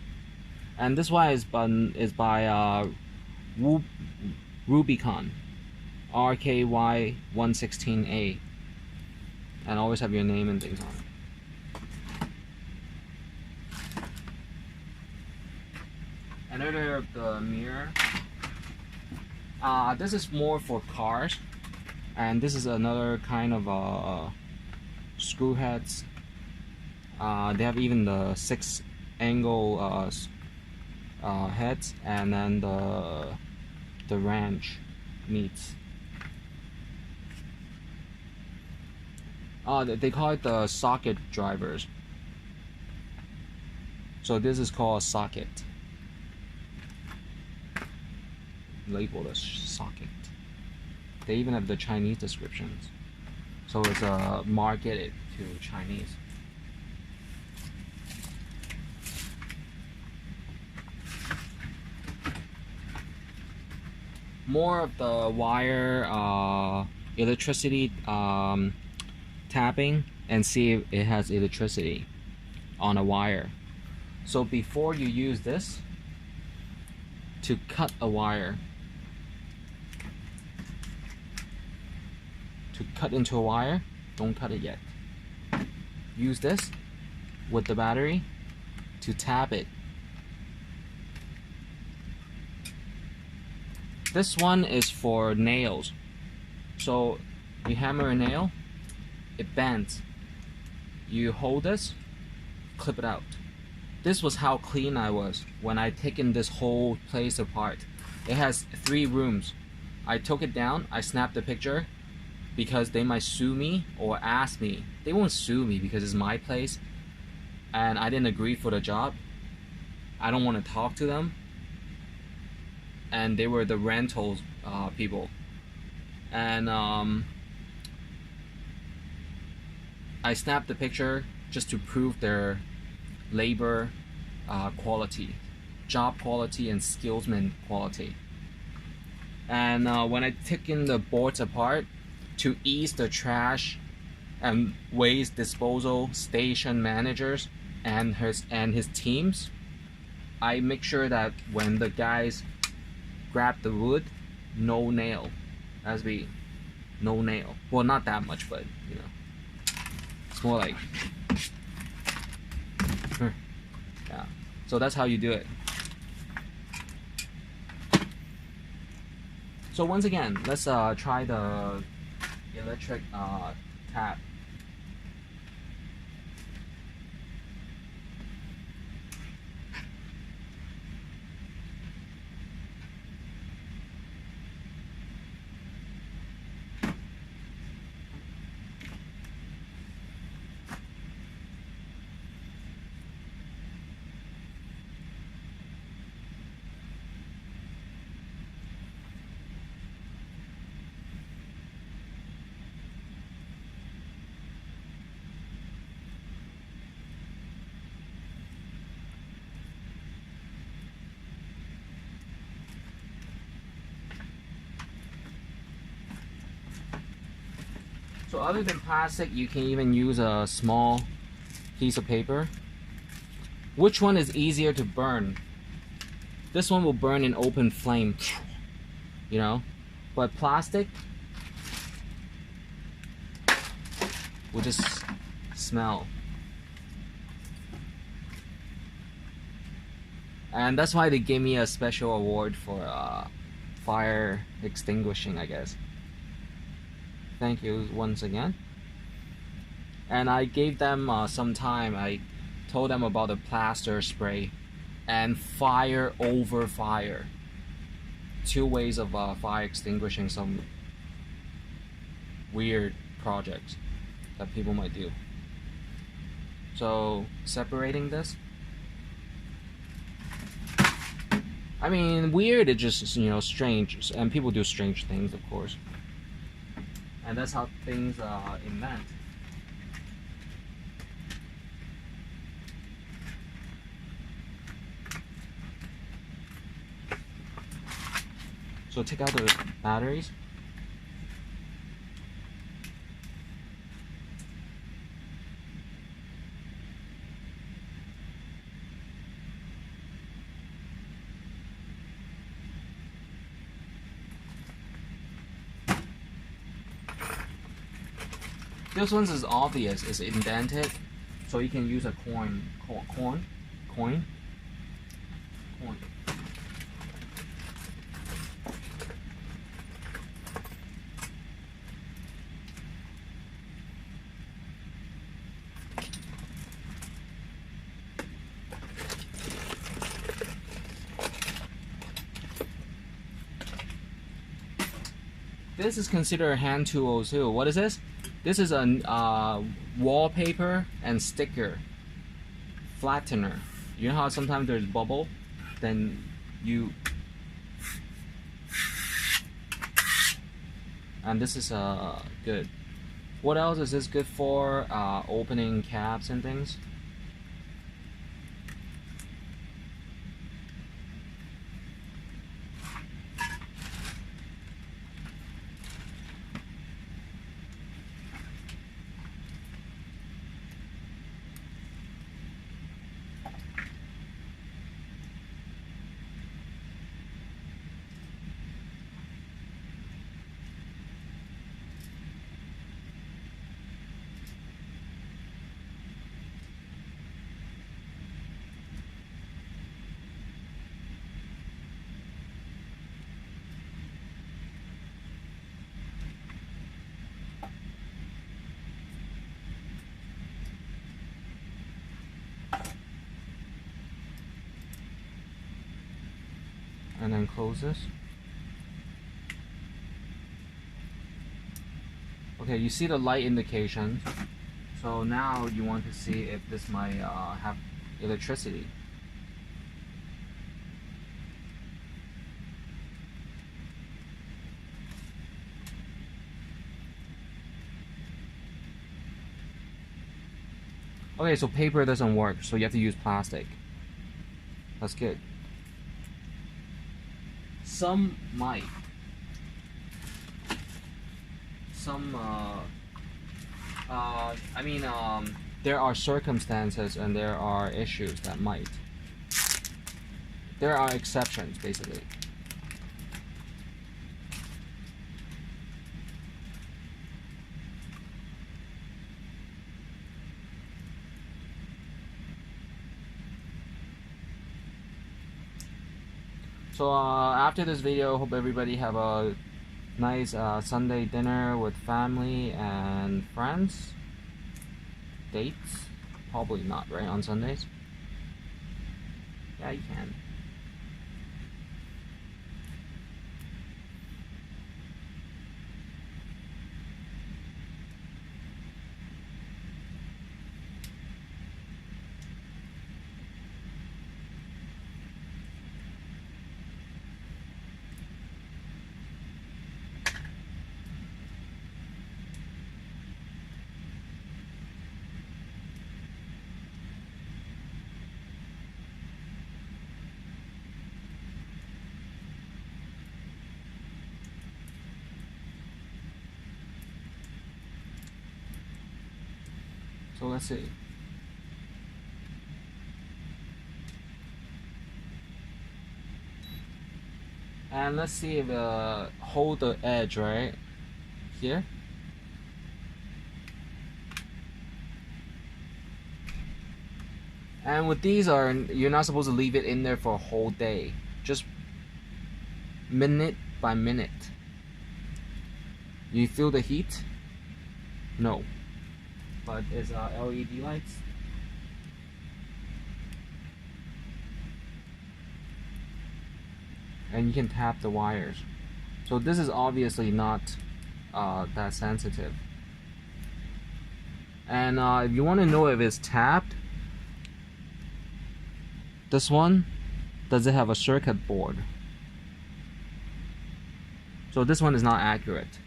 And this wire is by Rubicon, RKY116A, and always have your name and things on it. Another the mirror. This is more for cars, and this is another kind of screw heads. They have even the 6-angle heads, and then the wrench meets. They call it the socket drivers. So this is called a socket. Labeled as socket. They even have the Chinese descriptions, so it's marketed to Chinese. More of the wire electricity tapping, and see if it has electricity on a wire. So before you use this to cut a wire, to cut into a wire, don't cut it yet. Use this with the battery to tap it. This one is for nails. So you hammer a nail, it bends. You hold this, clip it out. This was how clean I was when I taken this whole place apart. It has 3 rooms. I took it down, I snapped the picture, because they might sue me or ask me. They won't sue me because it's my place and I didn't agree for the job. I don't want to talk to them, and they were the rentals people. And I snapped the picture just to prove their labor quality, job quality, and skillsman quality. And when I took in the boards apart to ease the trash and waste disposal station managers and his teams, I make sure that when the guys grab the wood, no nail, no nail. Well, not that much, but you know, it's more like yeah. So that's how you do it. So once again, let's try the electric tap. So other than plastic, you can even use a small piece of paper. Which one is easier to burn? This one will burn in open flame, you know, but plastic will just smell. And that's why they gave me a special award for fire extinguishing, I guess. Thank you once again. And I gave them some time. I told them about the plaster spray and fire over fire. 2 ways of fire extinguishing some weird projects that people might do. So separating this, I mean, weird, it's just, you know, strange, and people do strange things, of course. And that's how things invent. So take out the batteries. This one is obvious, it's indented, so you can use a coin. This is considered a hand tool too. What is this? This is a wallpaper and sticker flattener. You know how sometimes there's bubble? Then you... And this is good. What else is this good for? Opening caps and things. And then close this. Okay, you see the light indication. So now you want to see if this might have electricity. Okay, so paper doesn't work, so you have to use plastic. That's good. Some might. Some, there are circumstances and there are issues that might. There are exceptions, basically. So after this video, hope everybody have a nice Sunday dinner with family and friends. Dates? Probably not, right, on Sundays? Yeah, you can. So let's see. And let's see if hold the edge right here. And with these you're not supposed to leave it in there for a whole day. Just minute by minute. You feel the heat? No. But it's LED lights. And you can tap the wires. So this is obviously not that sensitive. And if you want to know if it's tapped, this one, does it have a circuit board? So this one is not accurate.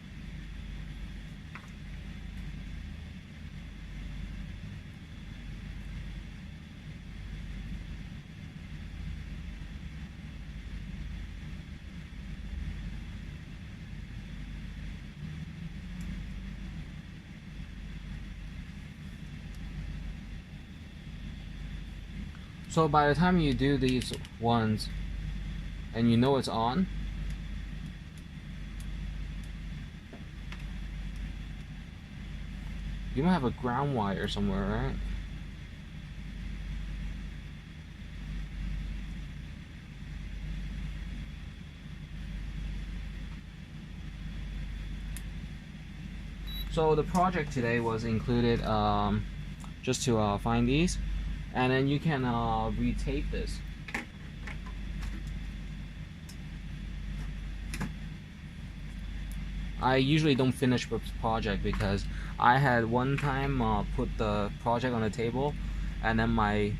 So by the time you do these ones and you know it's on, you might have a ground wire somewhere, right? So the project today was included just to find these, and then you can retape this. I usually don't finish the project because I had one time put the project on the table, and then my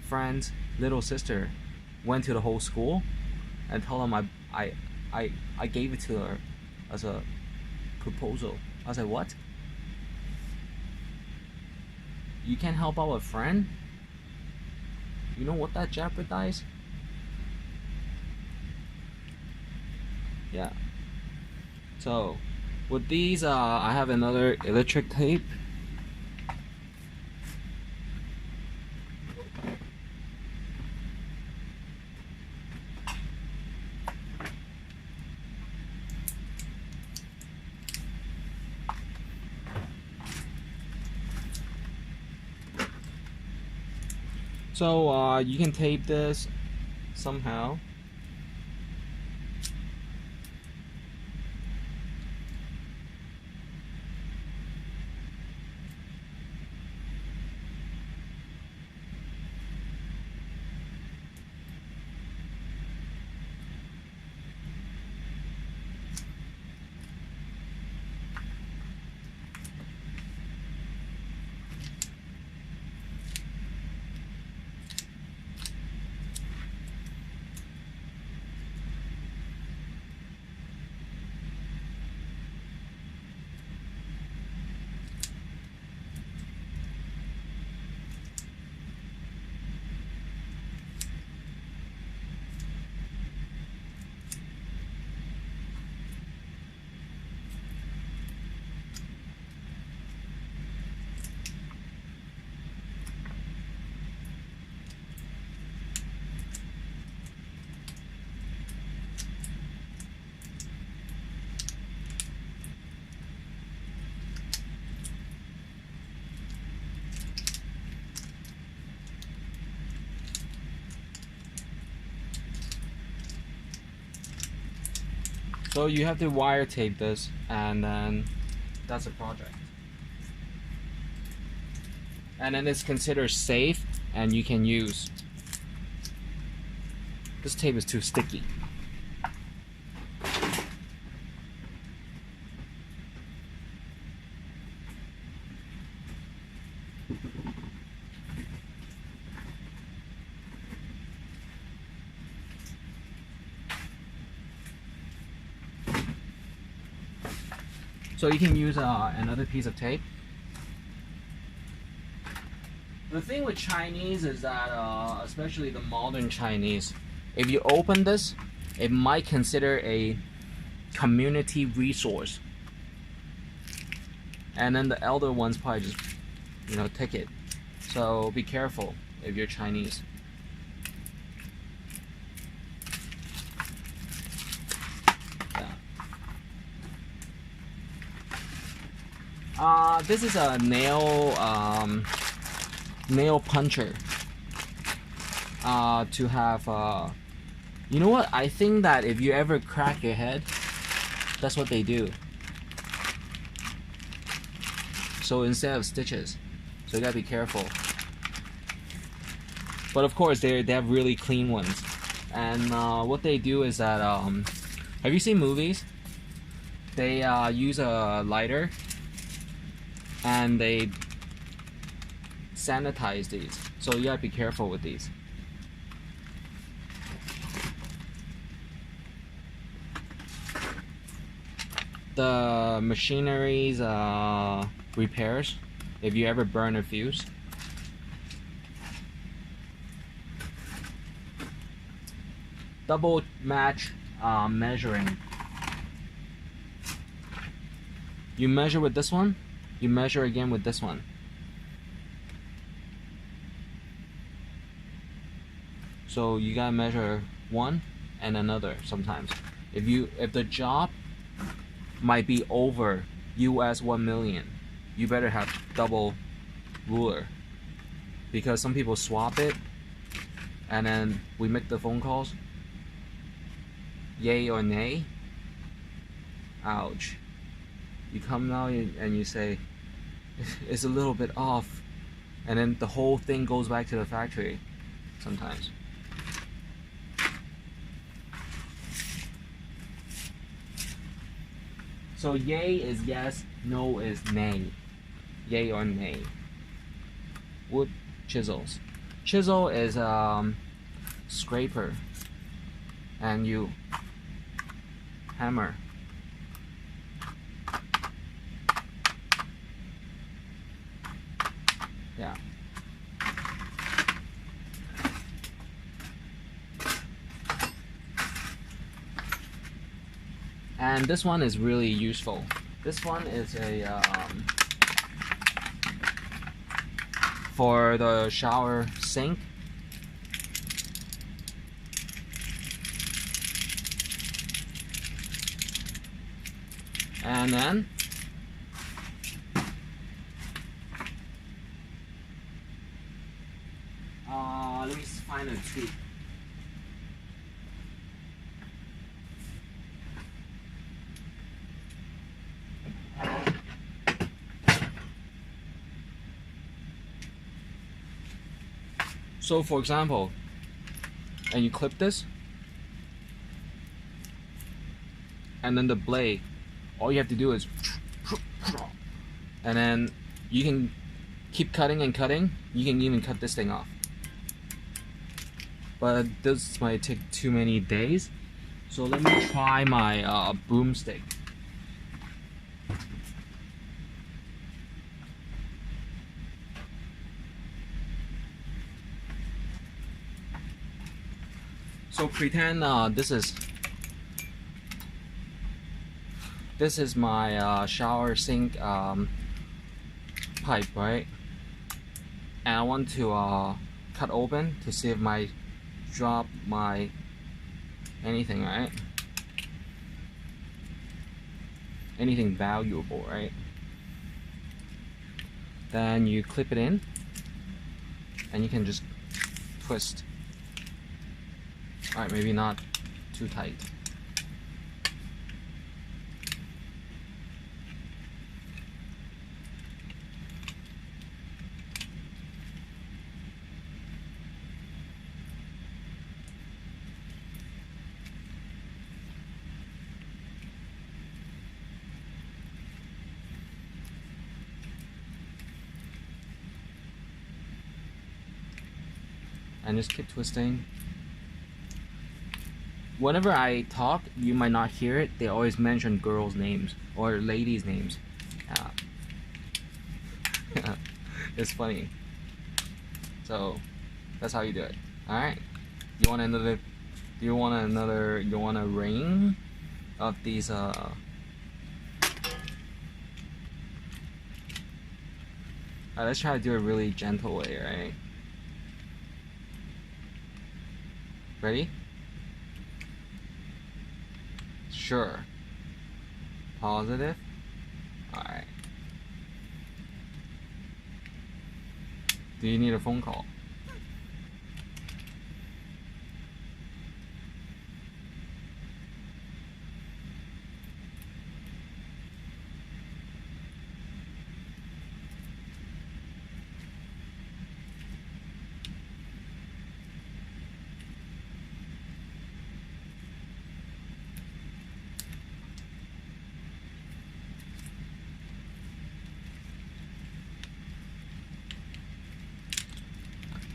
friend's little sister went to the whole school and told them I gave it to her as a proposal. I was like, what? You can't help out a friend? You know what that jeopardizes? Yeah. So with these, I have another electric tape. So you can tape this somehow. So you have to wire tape this, and then that's a project. And then it's considered safe, and you can use. This tape is too sticky. So you can use another piece of tape. The thing with Chinese is that, especially the modern Chinese, if you open this, it might consider a community resource. And then the elder ones probably just, take it. So be careful if you're Chinese. This is a nail puncher. To have, you know what? I think that if you ever crack your head, that's what they do. So instead of stitches, so you gotta be careful. But of course, they have really clean ones. And what they do is that, have you seen movies? They use a lighter and they sanitize these, so you gotta be careful with these. The machinery's repairs, if you ever burn a fuse. Double match measuring. You measure with this one, you measure again with this one. So you gotta measure one and another sometimes. If the job might be over US 1 million, you better have double ruler, because some people swap it and then we make the phone calls, yay or nay. Ouch. You come now and you say it's a little bit off, and then the whole thing goes back to the factory sometimes. So yay is yes, no is nay. Yay or nay. Wood chisels. Chisel is scraper, and you hammer. Yeah. And this one is really useful. This one is a for the shower sink. And then let me find a tube. So for example, and you clip this, and then the blade, all you have to do is, and then you can keep cutting and cutting. You can even cut this thing off. But this might take too many days. So let me try my broomstick. So pretend this is my shower sink pipe, right? And I want to cut open to see if my drop my anything, right? Anything valuable, right? Then you clip it in, and you can just twist. Alright, maybe not too tight. And just keep twisting. Whenever I talk, you might not hear it. They always mention girls' names or ladies' names. It's funny. So that's how you do it. All right. You want another? Do you want another? You want a ring of these? Let's try to do it really gentle way, right? Ready? Sure. Positive. Alright. Do you need a phone call?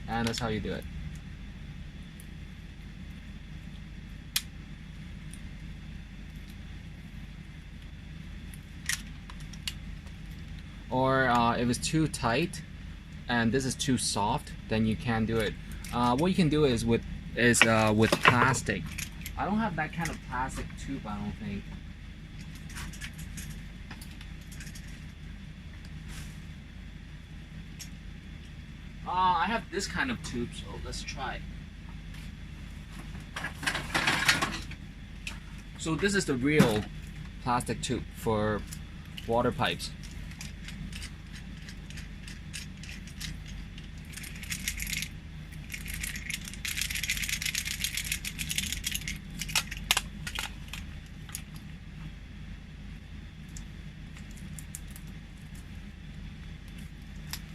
And that's how you do it. Or if it's too tight and this is too soft, then you can't do it. What you can do is with plastic. I don't have that kind of plastic tube, I don't think. I have this kind of tube, so let's try. So this is the real plastic tube for water pipes.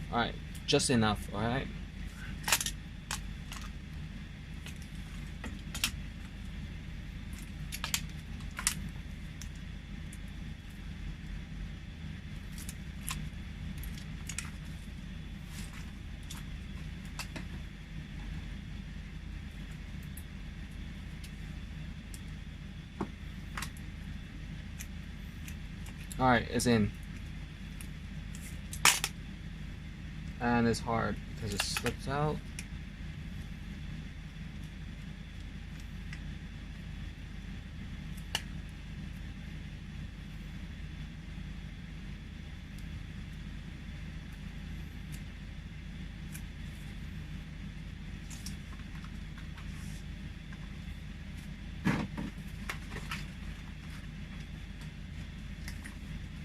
Alright, just enough, alright? Alright, it's in. And it's hard because it slips out.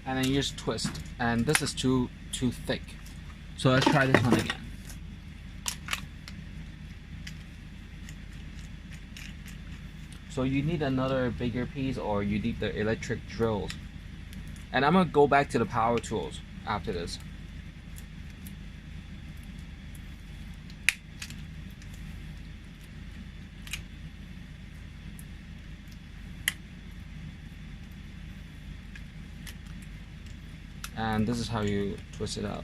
And then you just twist, and this is too thick. So let's try this one again. So you need another bigger piece, or you need the electric drills. And I'm gonna go back to the power tools after this. And this is how you twist it out.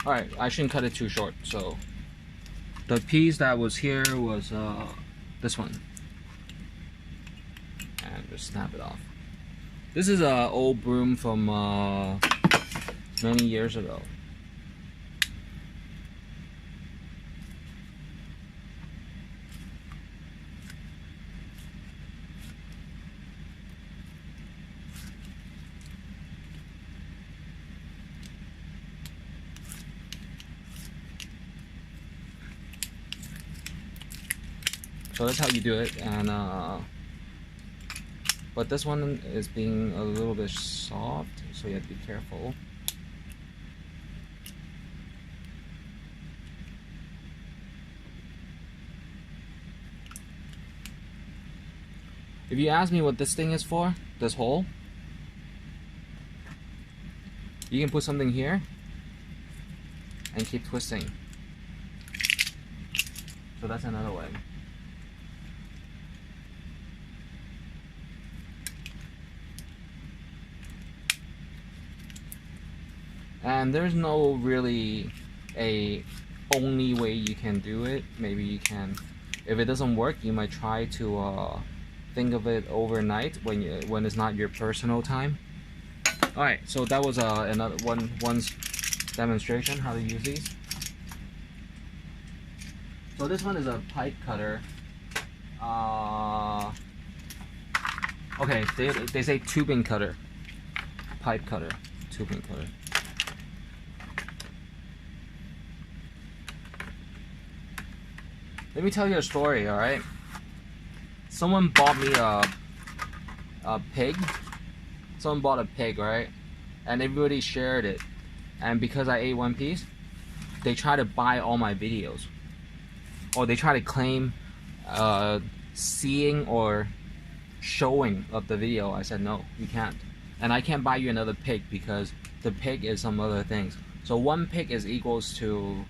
Alright, I shouldn't cut it too short. So the piece that was here was this one. And just snap it off. This is an old broom from many years ago. So that's how you do it, and but this one is being a little bit soft, so you have to be careful. If you ask me what this thing is for, this hole, you can put something here and keep twisting. So that's another way. And there's no really a only way you can do it. Maybe you can, if it doesn't work, you might try to think of it overnight when it's not your personal time. All right, so that was another one's demonstration how to use these. So this one is a pipe cutter. Okay, they say tubing cutter, pipe cutter, tubing cutter. Let me tell you a story, alright? Someone bought me a pig. Someone bought a pig, right? And everybody shared it. And because I ate one piece, they try to buy all my videos. Or they try to claim seeing or showing of the video. I said, no, you can't. And I can't buy you another pig because the pig is some other things. So one pig is equals to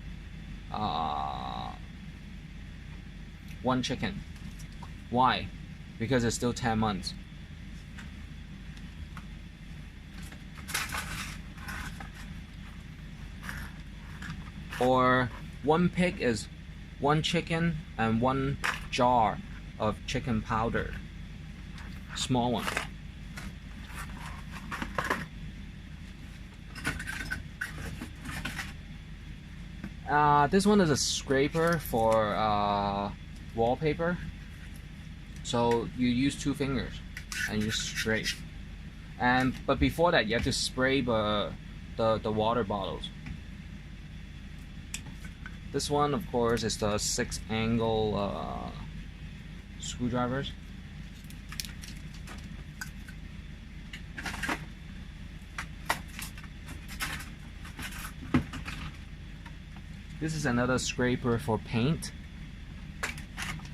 one chicken. Why? Because it's still 10 months. Or one pig is one chicken and one jar of chicken powder. Small one. This one is a scraper for wallpaper. So you use 2 fingers and you scrape. But before that, you have to spray the water bottles. This one, of course, is the 6-angle screwdrivers. This is another scraper for paint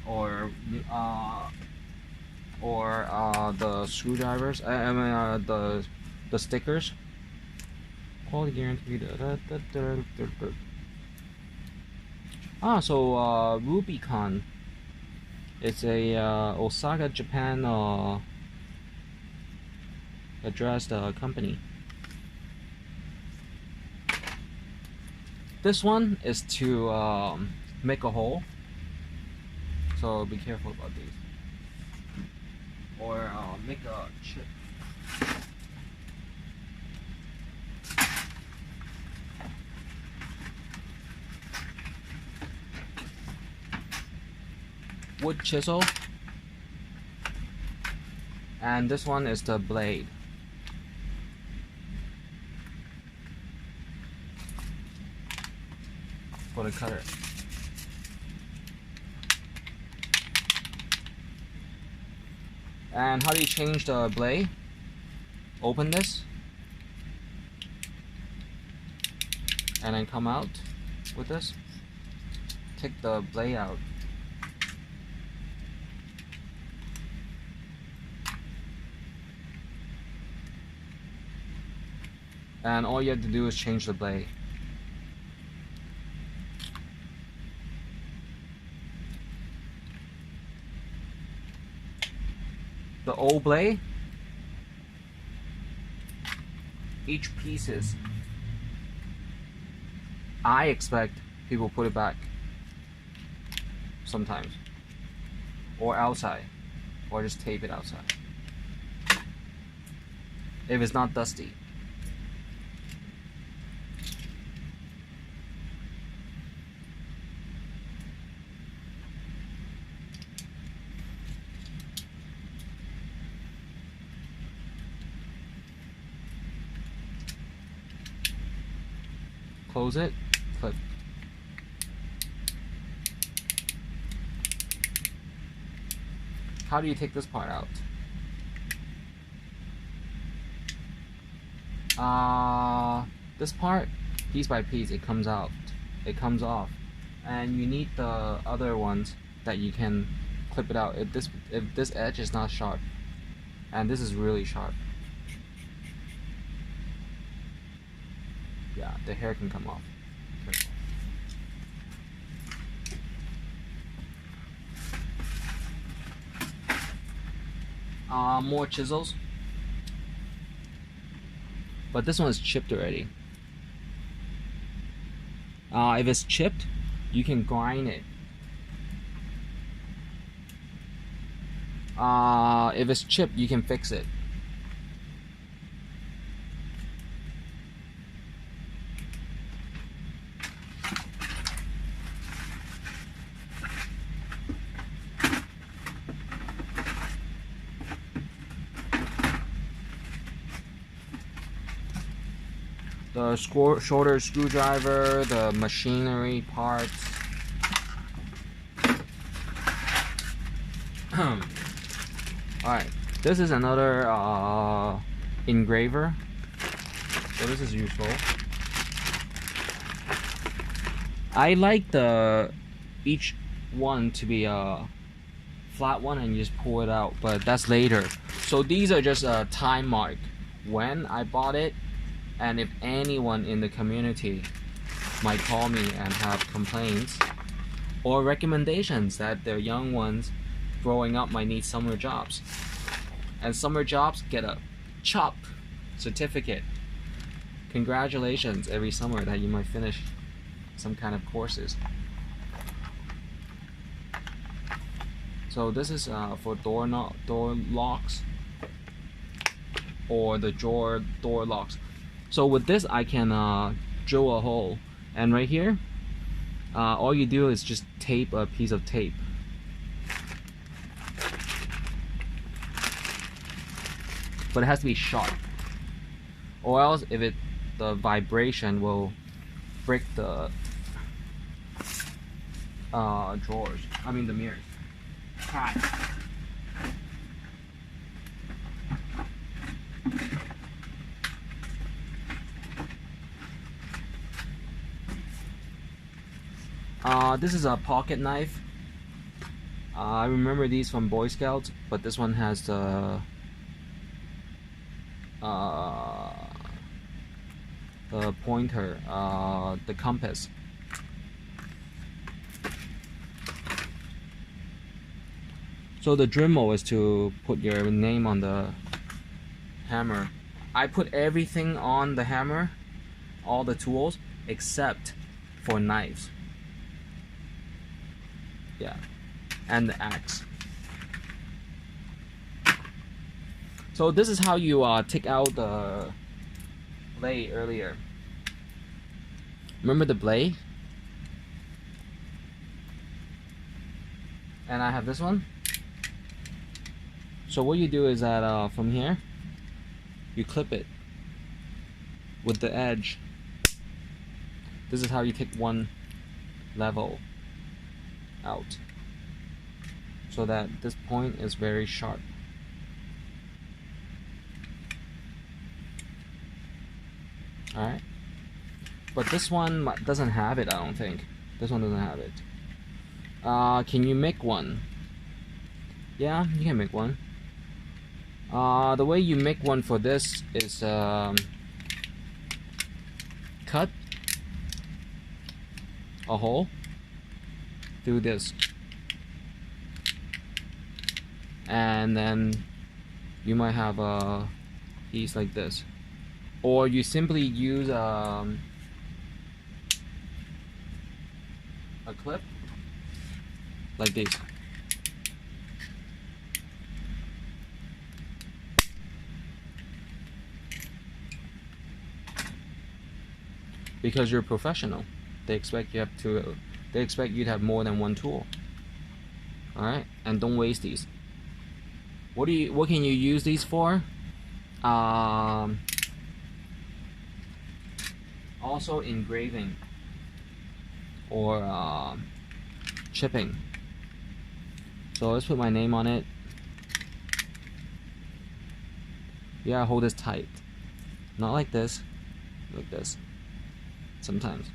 or the screwdrivers. I mean the stickers. Quality guarantee. So Rubicon. It's a Osaka, Japan addressed company. This one is to make a hole, so be careful about these. Or make a chip. Wood chisel. And this one is the blade. For the cutter. And how do you change the blade? Open this and then come out with this. Take the blade out. And all you have to do is change the blade. The old blade, each pieces, I expect people put it back sometimes, or outside, or just tape it outside if it's not dusty. Close it, clip. How do you take this part out? This part, piece by piece, it comes out. It comes off. And you need the other ones that you can clip it out if this edge is not sharp. And this is really sharp. Yeah, the hair can come off. Careful. More chisels. But this one is chipped already. If it's chipped, you can grind it. If it's chipped, you can fix it. The shorter screwdriver, the machinery parts. Alright, this is another engraver. So this is useful. I like each one to be a flat one and you just pull it out, but that's later. So these are just a time mark when I bought it. And if anyone in the community might call me and have complaints or recommendations that their young ones growing up might need summer jobs. And summer jobs get a CHOP certificate. Congratulations every summer that you might finish some kind of courses. So this is for door locks or the door locks. So with this I can drill a hole, and right here all you do is just tape a piece of tape. But it has to be sharp, or else the vibration will break the drawers. I mean the mirrors. Hi. This is a pocket knife. I remember these from Boy Scouts, but this one has the pointer, the compass. So the Dremel is to put your name on the hammer. I put everything on the hammer, all the tools, except for knives. Yeah, and the axe. So this is how you take out the blade earlier. Remember the blade? And I have this one. So what you do is that from here, you clip it with the edge. This is how you take one level out, so that this point is very sharp. Alright, but this one doesn't have it, I don't think. This one doesn't have it. Can you make one? Yeah, you can make one. The way you make one for this is cut a hole through this, and then you might have a piece like this, or you simply use a clip like this. Because you're a professional, they expect you to have more than one tool. All right, and don't waste these. What can you use these for? Also engraving or chipping. So let's put my name on it. Yeah, hold this tight. Not like this, like this. Sometimes.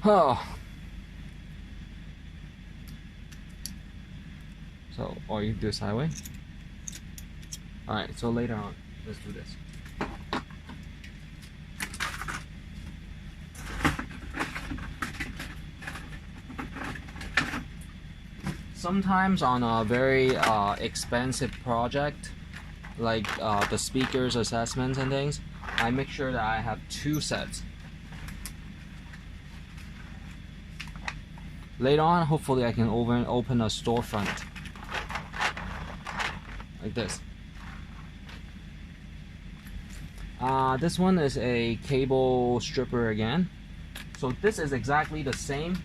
Oh. So, or you do it sideways. Alright, so later on, let's do this. Sometimes on a very expensive project, like the speakers assessments and things, I make sure that I have two sets. Later on, hopefully I can open a storefront like this. This one is a cable stripper again. So this is exactly the same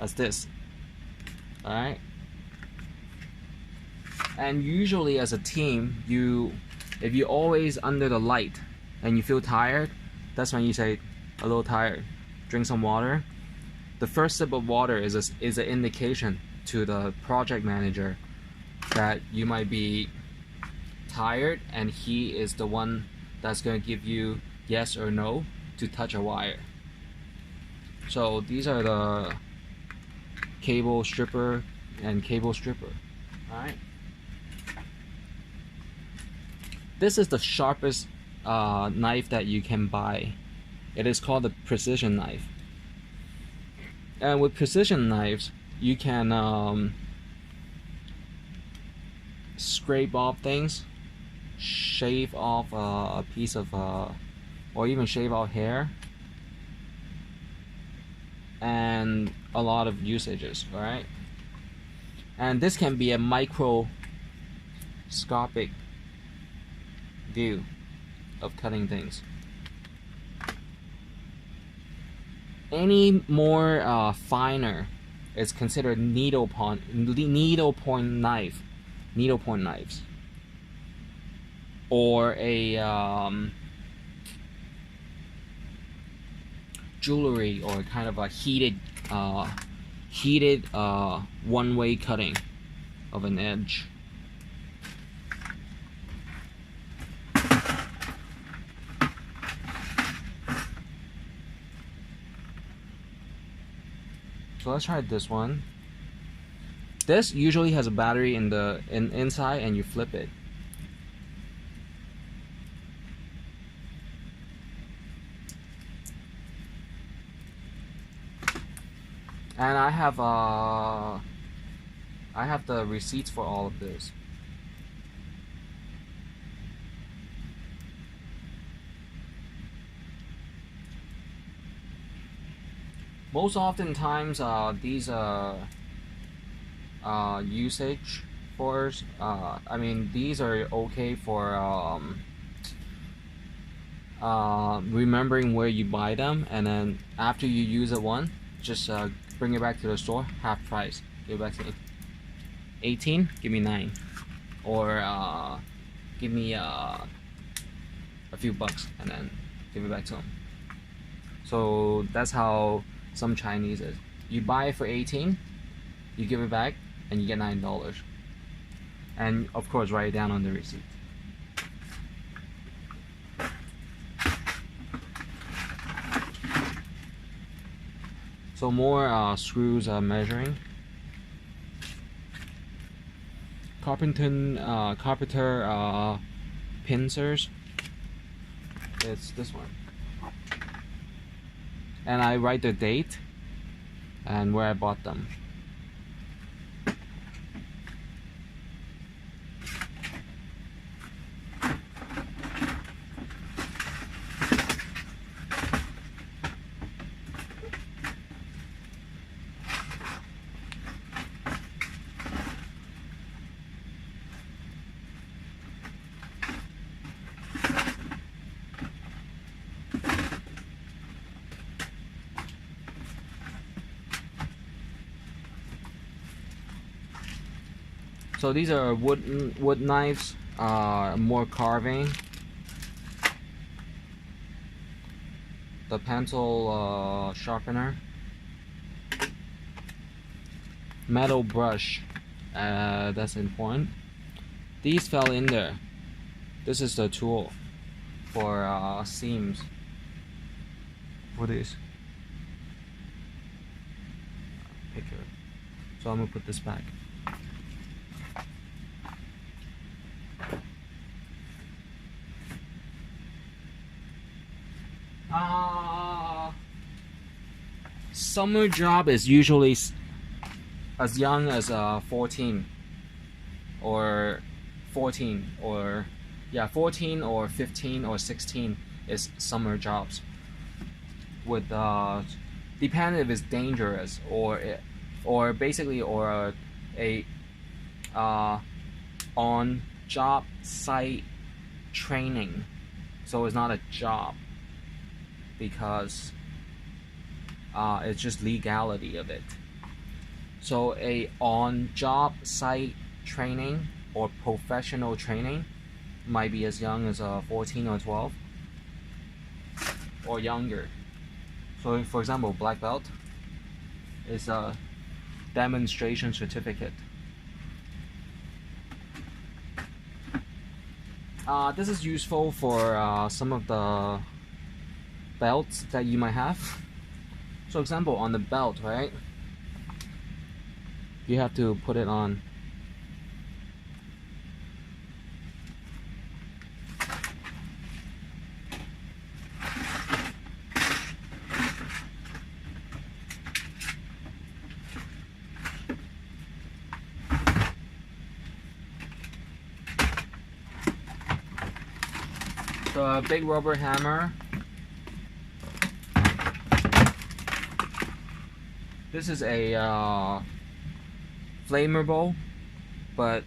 as this. Alright, and usually as a team, if you're always under the light and you feel tired, that's when you say a little tired, drink some water. The first sip of water is an indication to the project manager that you might be tired, and he is the one that's going to give you yes or no to touch a wire. So these are the cable stripper and cable stripper. Alright, this is the sharpest knife that you can buy. It is called a precision knife, and with precision knives you can scrape off things, shave off a piece of or even shave off hair, and a lot of usages. All right, and this can be a microscopic view of cutting things. Any more finer is considered needle point knives. or a jewelry, or kind of a heated one-way cutting of an edge. So let's try this one. This usually has a battery in the inside, and you flip it. And I have the receipts for all of this. Most oftentimes, these usage for I mean, these are okay for remembering where you buy them, and then after you use it one, just bring it back to the store, half price. Give it back to me. 18, give me 9, or give me a few bucks, and then give it back to them. So that's how some Chinese is. You buy it for 18, you give it back, and you get $9. And of course, write it down on the receipt. So more screws measuring. Carpenter pincers. It's this one. And I write the date and where I bought them. So these are wood knives, more carving. The pencil sharpener. Metal brush, that's important. These fell in there. This is the tool for seams. For this picture. So I'm gonna put this back. Summer job is usually as young as 14 or 14 or 14 or 15 or 16 is summer jobs. With depend if it's dangerous or basically or a on job site training. So it's not a job because it's just legality of it. So a on-job site training or professional training might be as young as 14 or 12 or younger. So for example, black belt is a demonstration certificate. This is useful for some of the belts that you might have. So example, on the belt, right? You have to put it on. So a big rubber hammer. This is a flammable, but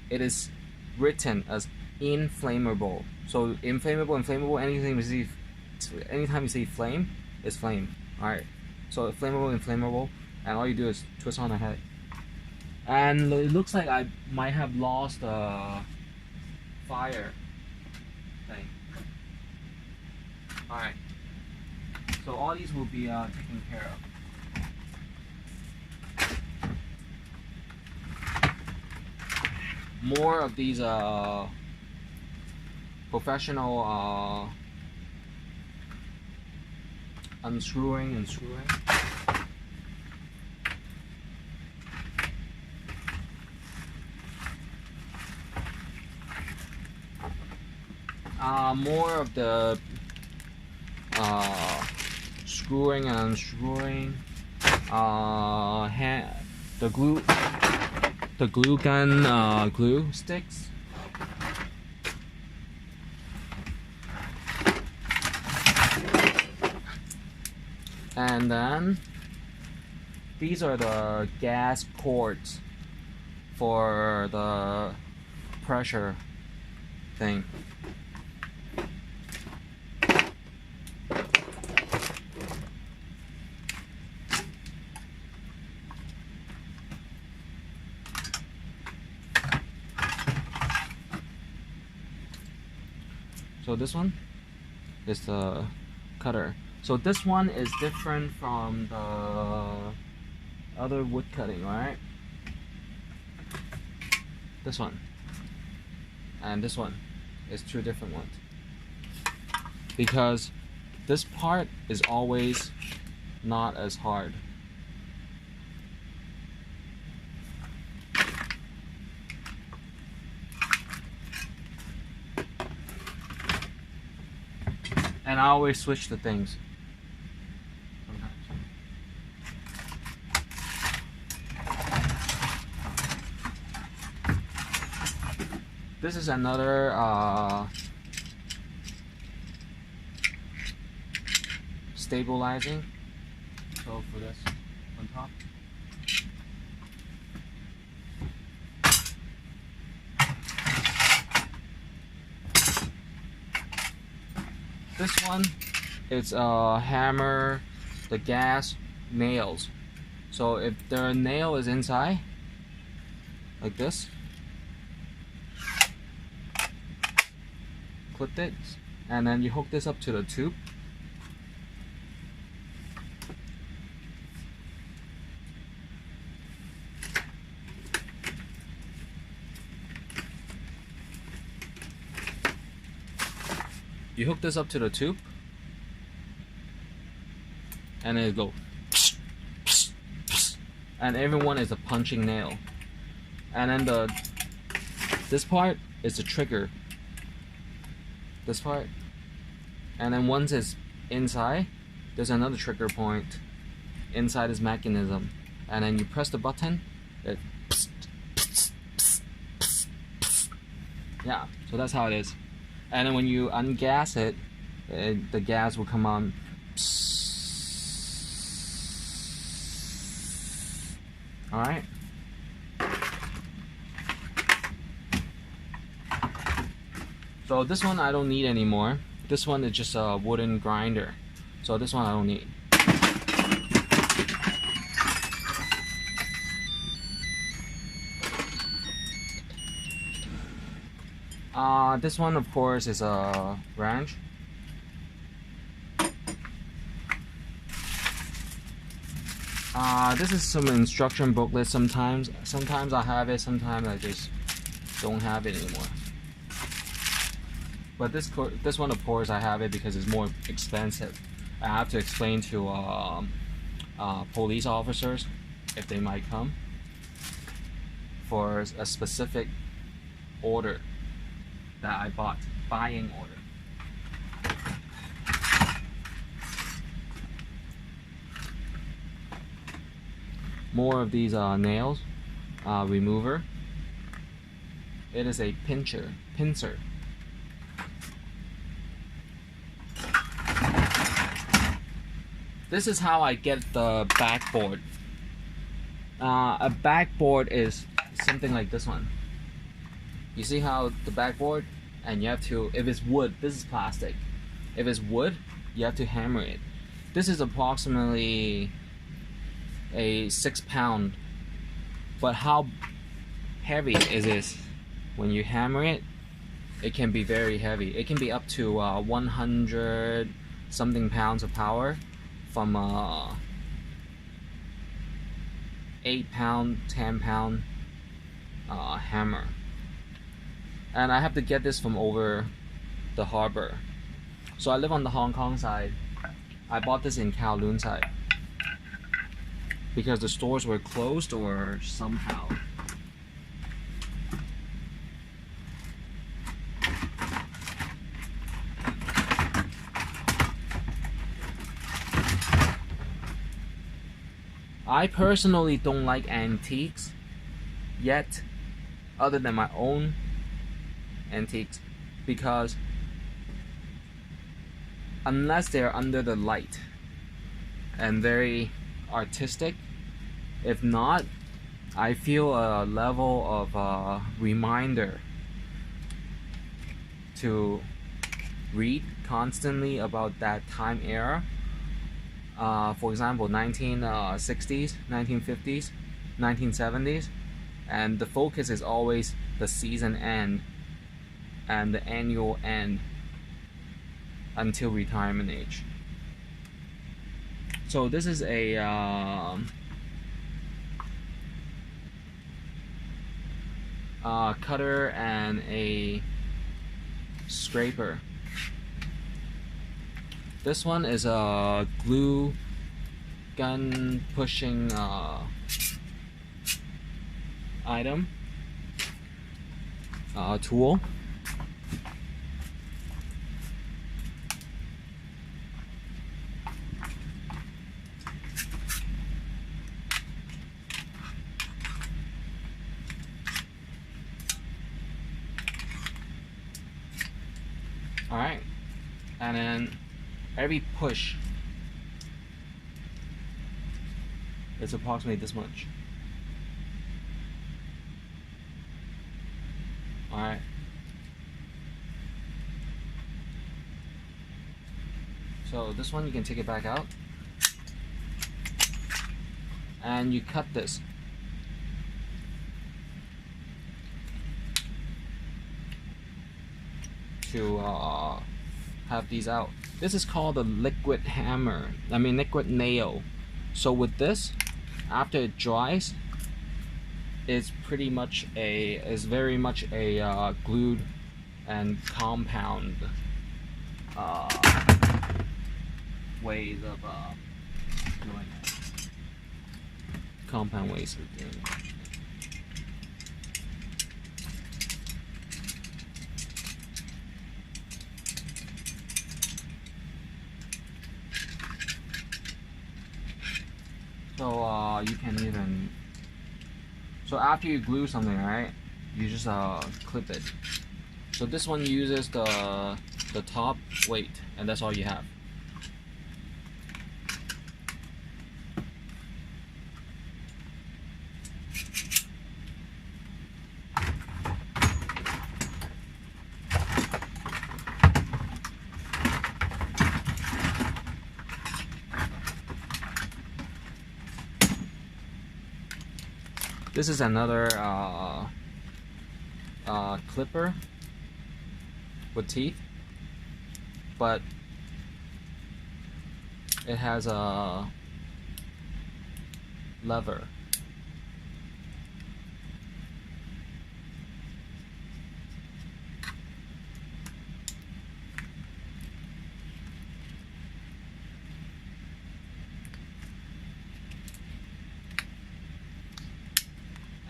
it is written as inflammable. So inflammable, anytime you see flame, it's flame. Alright. So inflammable, and all you do is twist on the head. And it looks like I might have lost fire. Alright, so all these will be taken care of. More of these professional unscrewing and screwing. More of the screwing and unscrewing. The glue gun glue sticks. And then these are the gas ports for the pressure thing. So this one is the cutter. So this one is different from the other wood cutting, right? This one and this one is two different ones, because this part is always not as hard. And I always switch the things. This is another stabilizing. So for this on top. This one, it's a hammer, the gas nails. So if the nail is inside, like this, clip it, and then you hook this up to the tube. You hook this up to the tube, and then it go, and everyone is a punching nail. And then this part is the trigger. This part, and then once it's inside, there's another trigger point inside this mechanism, and then you press the button. Yeah, so that's how it is. And then when you ungas it, the gas will come on. All right. So this one I don't need anymore. This one is just a wooden grinder. So this one I don't need. This one of course is a wrench. This is some instruction booklet. Sometimes I have it, sometimes I just don't have it anymore. But this one, of course, I have it because it's more expensive. I have to explain to police officers if they might come for a specific order that I bought, buying order. More of these nails remover. It is a pincer. This is how I get the backboard. A backboard is something like this one. You see how the backboard, and you have to, if it's wood, this is plastic. If it's wood, you have to hammer it. This is approximately a 6 pound, but how heavy is this? When you hammer it, it can be very heavy. It can be up to 100 something pounds of power from 8-pound, 10-pound hammer, and I have to get this from over the harbor. So I live on the Hong Kong side. I bought this in Kowloon side because the stores were closed or somehow. I personally don't like antiques yet, other than my own antiques, because unless they're under the light and very artistic, if not, I feel a level of reminder to read constantly about that time era. For example, 1960s, 1950s, 1970s, and the focus is always the season end and the annual end until retirement age. So this is a cutter and a scraper. This one is a glue gun pushing item tool. Alright, and then every push is approximately this much. Alright. So this one you can take it back out and you cut this. To have these out. This is called a liquid hammer. Liquid nail. So with this, after it dries, it's very much a glued and compound ways of doing it. Compound ways of doing it. So you can even, so after you glue something, right, you just clip it. So this one uses the top weight, and that's all you have. This is another clipper with teeth, but it has a lever.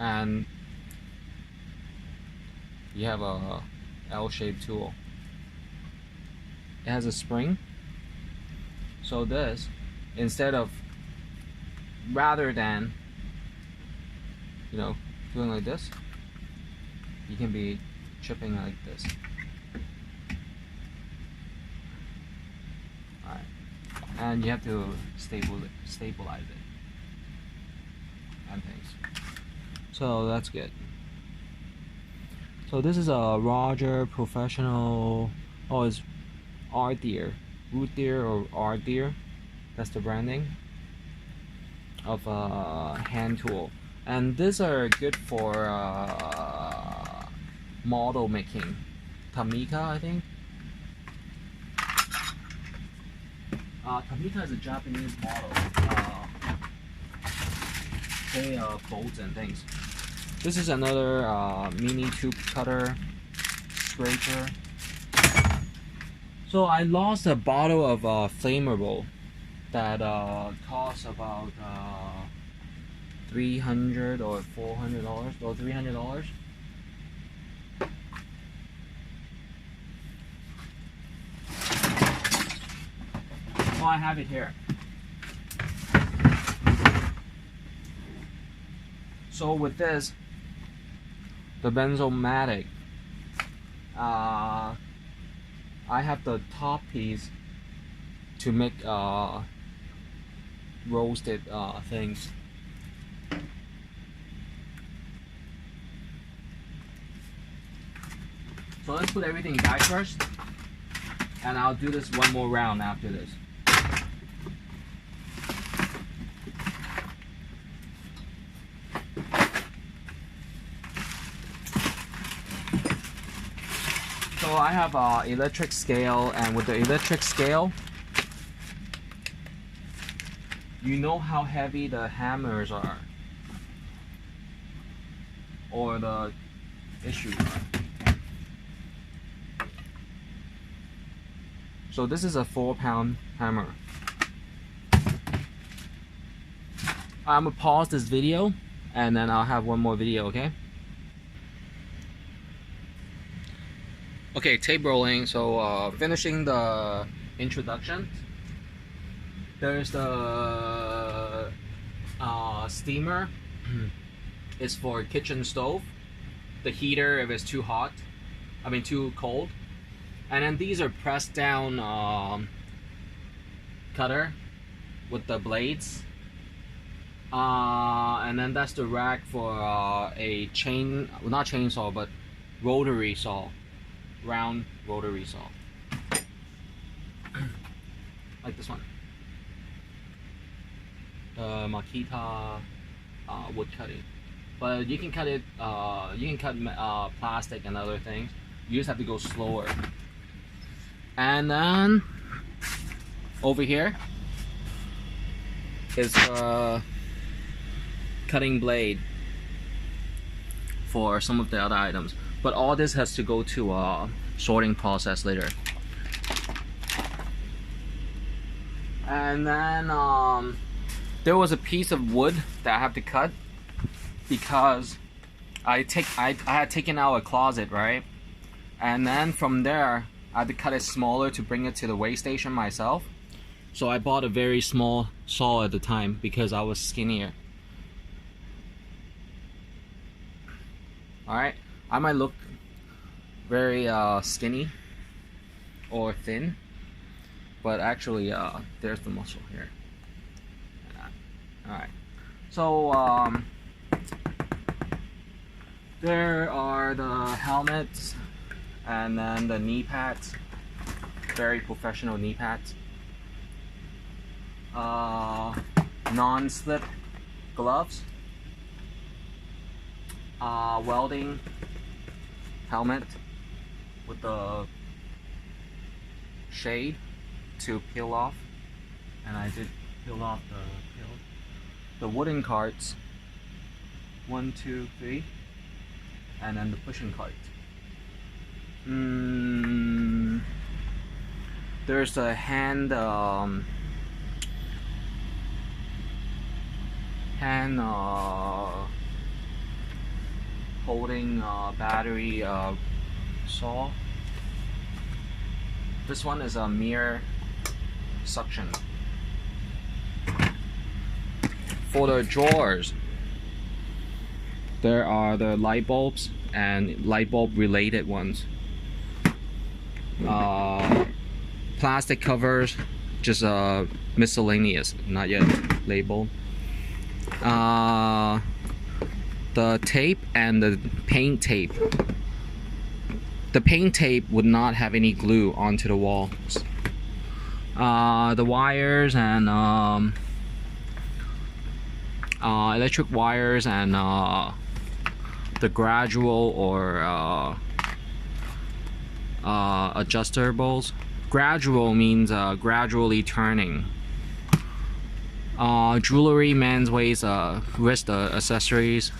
And you have a L-shaped tool. It has a spring. So this, rather than doing like this, you can be chipping like this. Alright. And you have to stabilize it and things. So that's good. So this is a Roger Professional, it's R Deer, Root Deer or R Deer. That's the branding of a hand tool. And these are good for model making. Tamika, I think. Kamita is a Japanese model. They bolts and things. This is another mini tube cutter scraper. So I lost a bottle of flammable that costs about $300 or $400 or $300. Oh, I have it here. So with this, the Benzomatic, I have the top piece to make roasted things. So let's put everything back first, and I'll do this one more round after this. So I have an electric scale, and with the electric scale, you know how heavy the hammers are, or the issues are. So this is a 4-pound hammer. I'm gonna pause this video, and then I'll have one more video, okay? Okay, tape rolling. So finishing the introduction. There's the steamer. It's for kitchen stove. The heater if it's too hot, too cold. And then these are pressed down cutter with the blades. And then that's the rack for a not chainsaw, but rotary saw. Round rotary saw. Like this one. The Makita wood cutting. But you can cut it, you can cut plastic and other things. You just have to go slower. And then over here is a cutting blade for some of the other items. But all this has to go to a sorting process later. And then there was a piece of wood that I have to cut because I had taken out a closet, right? And then from there I had to cut it smaller to bring it to the weigh station myself. So I bought a very small saw at the time because I was skinnier. Alright, I might look very skinny or thin, but actually there's the muscle here. Alright, so there are the helmets and then the knee pads, very professional knee pads, non-slip gloves, welding helmet with the shade to peel off, and I did peel off the wooden carts, 1, 2, 3, and then the pushing cart. There's a hand holding battery saw. This one is a mirror suction. For the drawers, there are the light bulbs and light bulb related ones. Plastic covers, just miscellaneous, not yet labeled. The tape and the paint tape. The paint tape would not have any glue onto the walls. The wires and electric wires and the gradual or adjustables Gradual means gradually turning. Jewelry, men's waist, wrist accessories.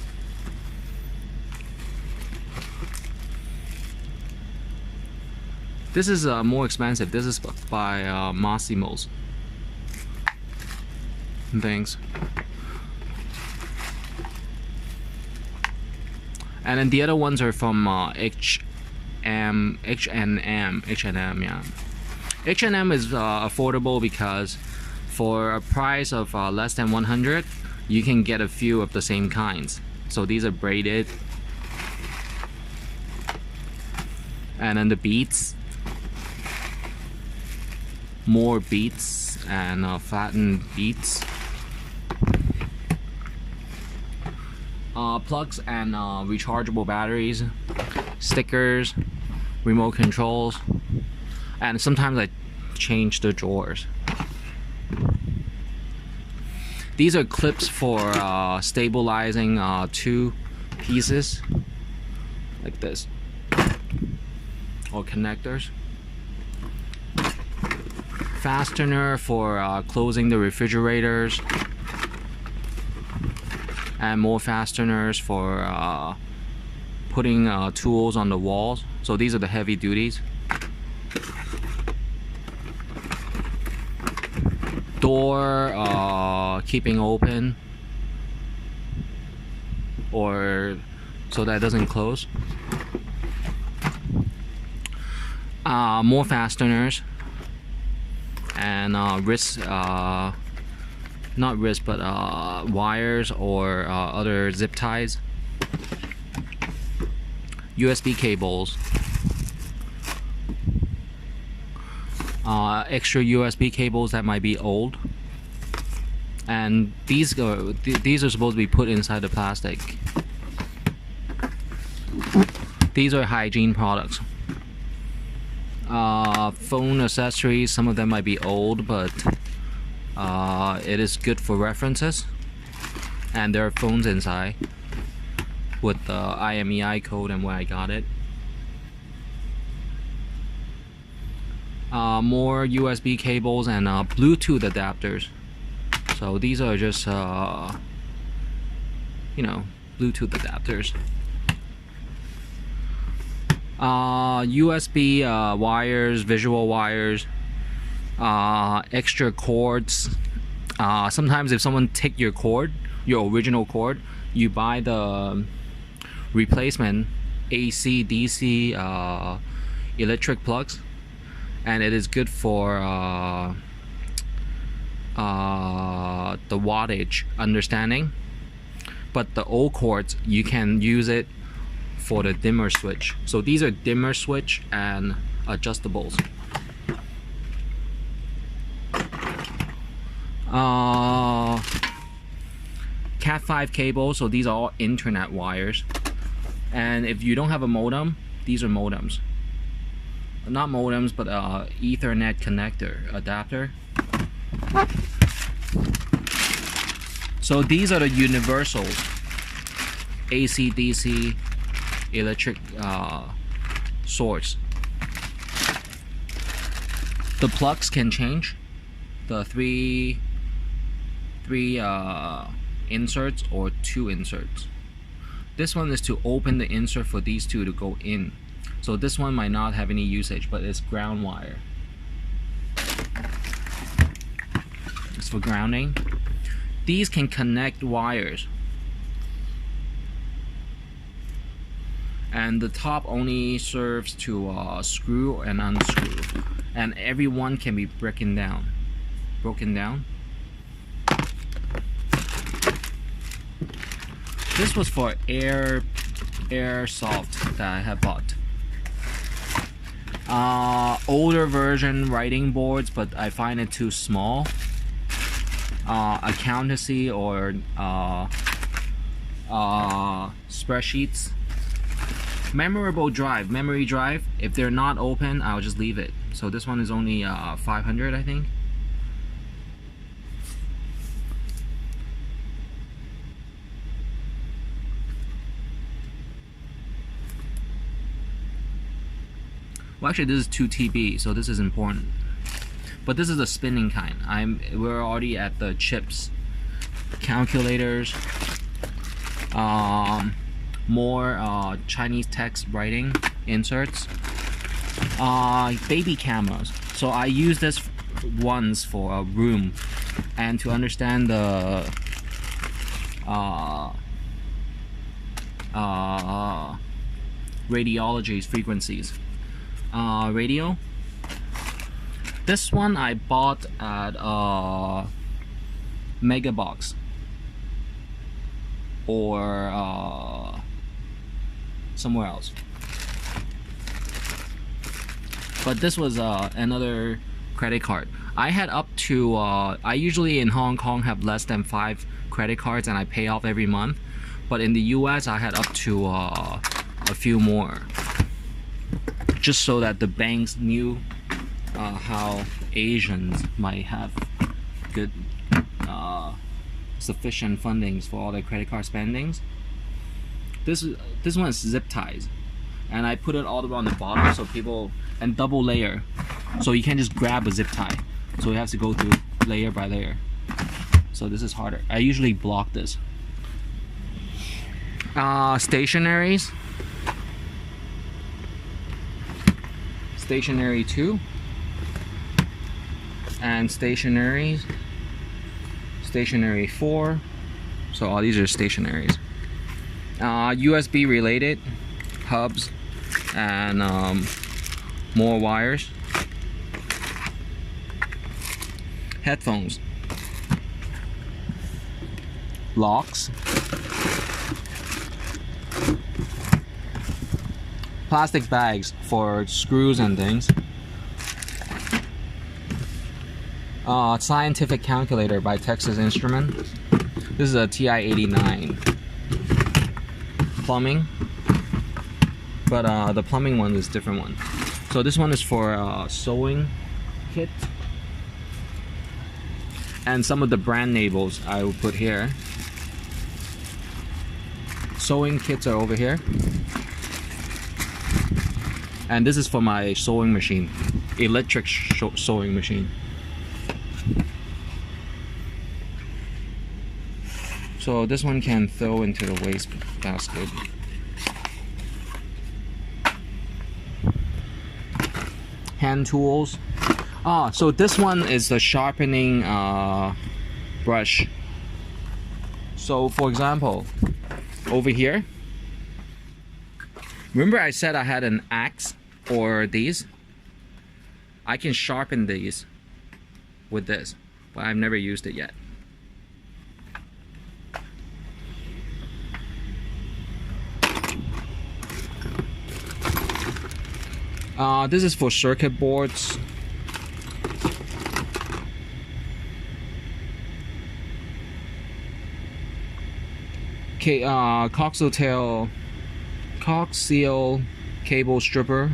This is more expensive. This is by Massimo's. Things. And then the other ones are from H&M, yeah. H&M is affordable because for a price of less than 100, you can get a few of the same kinds. So these are braided. And then the beads. More beads and flattened beads. Plugs and rechargeable batteries, stickers, remote controls, and sometimes I change the drawers. These are clips for stabilizing two pieces like this, or connectors. Fastener for closing the refrigerators, and more fasteners for putting tools on the walls. So these are the heavy duties. Door keeping open, or so that it doesn't close. More fasteners and wrist, not wrist, but wires or other zip ties. USB cables, extra USB cables that might be old, and these are supposed to be put inside the plastic. These are hygiene products. Phone accessories, some of them might be old, but it is good for references, and there are phones inside with the IMEI code and where I got it. More USB cables and Bluetooth adapters. So these are just you know, Bluetooth adapters. USB wires, visual wires, extra cords. Sometimes if someone take your cord, your original cord, you buy the replacement AC, DC electric plugs, and it is good for the wattage understanding. But the old cords, you can use it for the dimmer switch. So these are dimmer switch and adjustables. Cat5 cable, so these are all internet wires. And if you don't have a modem, these are modems. Not modems, but Ethernet connector adapter. So these are the universals. AC, DC, electric source. The plugs can change. The three inserts or 2 inserts. This one is to open the insert for these two to go in. So this one might not have any usage, but it's ground wire. It's for grounding. These can connect wires. And the top only serves to screw and unscrew. And every one can be broken down. This was for airsoft that I have bought. Older version writing boards, but I find it too small. Accountancy or spreadsheets. Memory drive, if they're not open, I'll just leave it. So this one is only 500, I think. Well, actually, this is 2 TB, so this is important. But this is the spinning kind. We're already at the chips, calculators, more Chinese text writing inserts, baby cameras. So I use this once for a room, and to understand the radiology's frequencies. Radio. This one I bought at Megabox or somewhere else. But this was another credit card. I had up to I usually in Hong Kong have less than 5 credit cards and I pay off every month. But in the US I had up to a few more, just so that the banks knew how Asians might have good sufficient fundings for all their credit card spendings. This one is zip ties, and I put it all the way on the bottom so people, and double layer, so you can't just grab a zip tie, so you have to go through layer by layer. So this is harder. I usually block this. Stationaries. Stationary 2 and stationaries. Stationary 4. So all these are stationaries. USB related hubs and more wires. Headphones. Locks. Plastic bags for screws and things. Scientific calculator by Texas Instrument. This is a TI-89. Plumbing, but the plumbing one is a different one. So this one is for sewing kit, and some of the brand labels I will put here. Sewing kits are over here. And this is for my sewing machine, electric sewing machine. So this one can throw into the waste basket. Hand tools. So this one is the sharpening brush. So for example, over here, remember I said I had an axe or these? I can sharpen these with this, but I've never used it yet. This is for circuit boards. Okay, coaxial cable stripper.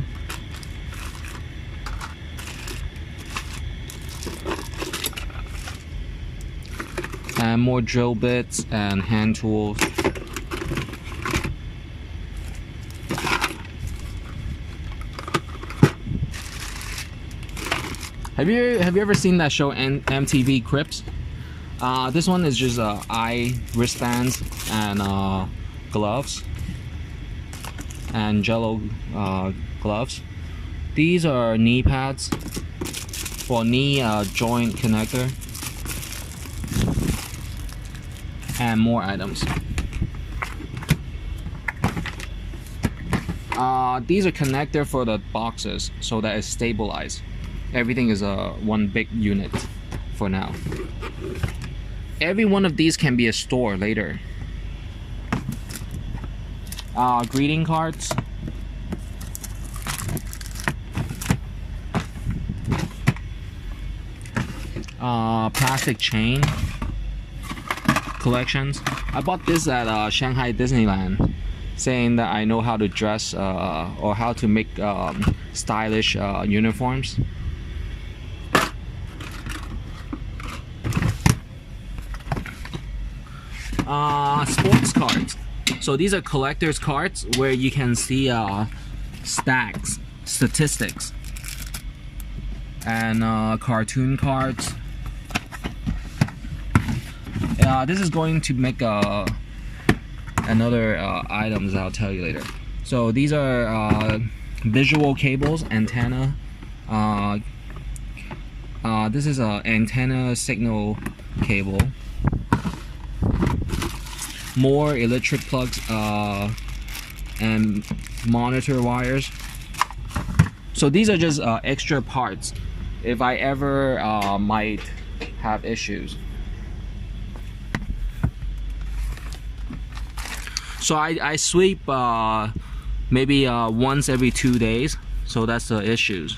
And more drill bits and hand tools. Have you ever seen that show MTV Cribs? This one is just eye wristbands and gloves and jello gloves. These are knee pads for knee joint connector and more items. These are connector for the boxes so that it's stabilized. Everything is one big unit for now. Every one of these can be a store later. Greeting cards. Plastic chain collections. I bought this at Shanghai Disneyland, saying that I know how to dress or how to make stylish uniforms. Sports cards. So these are collector's cards where you can see stacks statistics and cartoon cards. This is going to make another items I'll tell you later. So these are visual cables, antenna. This is an antenna signal cable. More electric plugs and monitor wires. So these are just extra parts if I ever might have issues. So I sweep maybe once every 2 days, so that's the issues.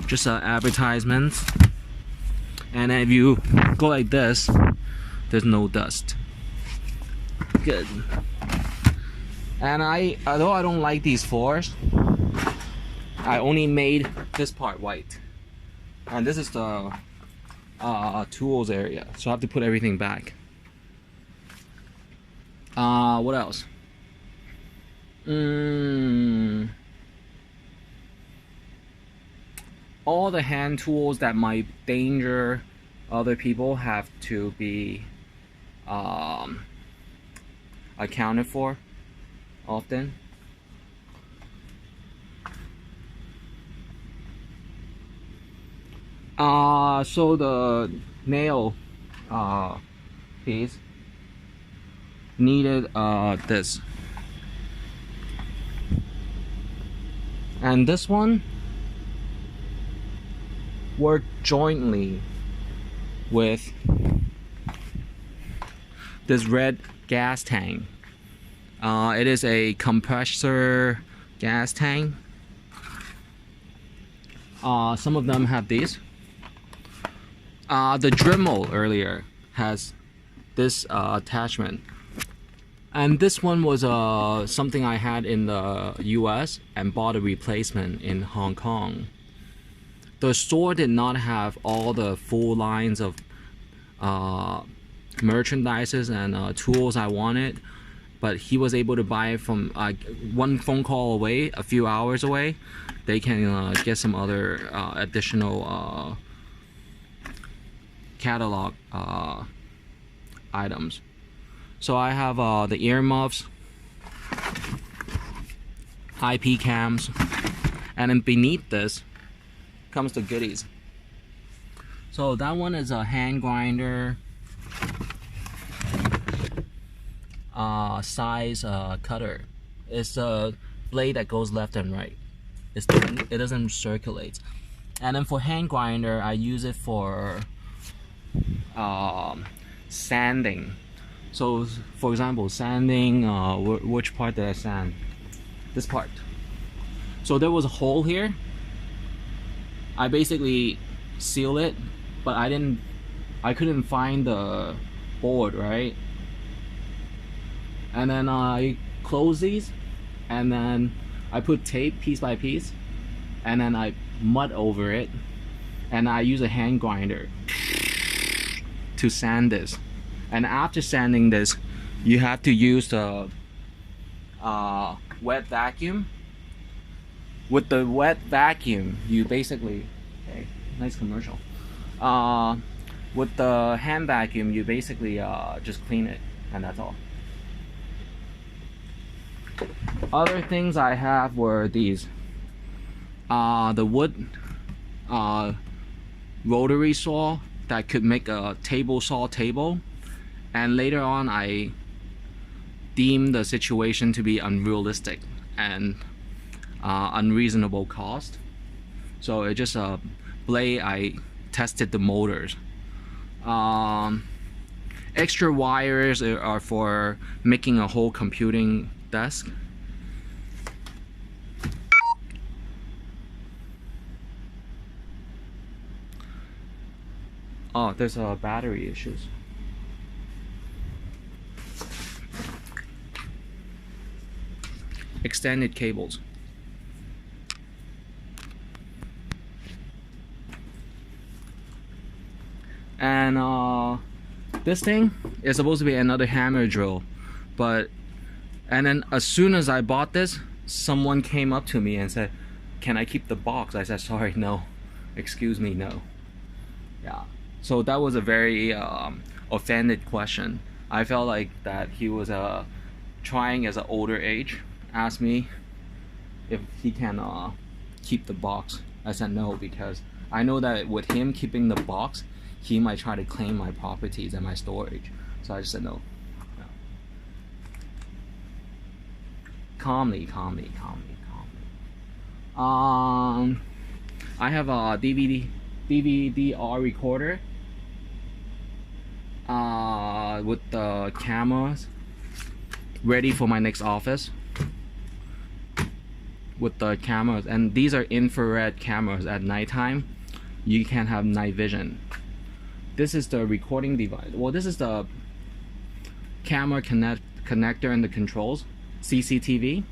Just advertisements, and then if you go like this, there's no dust. Good. And although I don't like these floors, I only made this part white, and this is the tools area, so I have to put everything back. What else? All the hand tools that might danger other people have to be accounted for often. So the nail piece needed this, and this one worked jointly with this red gas tank. It is a compressor gas tank. Some of them have these. The Dremel earlier has this attachment. And this one was something I had in the US and bought a replacement in Hong Kong. The store did not have all the full lines of merchandises and tools I wanted, but he was able to buy it from one phone call away, a few hours away. They can get some other additional catalog items. So I have the earmuffs, IP cams, and then beneath this comes the goodies. So that one is a hand grinder size cutter. It's a blade that goes left and right. It doesn't circulate. And then for hand grinder, I use it for sanding. So for example, sanding, which part did I sand? This part. So there was a hole here. I basically seal it, but I couldn't find the board, right? And then I close these, and then I put tape piece by piece, and then I mud over it, and I use a hand grinder to sand this. And after sanding this, you have to use the wet vacuum. With the wet vacuum, you basically, okay, nice commercial. With the hand vacuum, you basically just clean it, and that's all. Other things I have were these. The wood rotary saw that could make a table saw table. And later on, I deemed the situation to be unrealistic and unreasonable cost. So it's just a blade. I tested the motors. Extra wires are for making a whole computing desk. Oh, there's battery issues. Extended cables. And this thing is supposed to be another hammer drill, and then as soon as I bought this, someone came up to me and said, "Can I keep the box?" I said, "Sorry, no. Excuse me, no." Yeah. So that was a very offended question. I felt like that he was trying as an older age, asked me if he can keep the box. I said no, because I know that with him keeping the box, he might try to claim my properties and my storage. So I just said no. Yeah. Calmly. I have a DVD-R recorder with the cameras ready for my next office. With the cameras, and these are infrared cameras. At nighttime, you can have night vision. This is the recording device. Well, this is the camera connector and the controls, CCTV,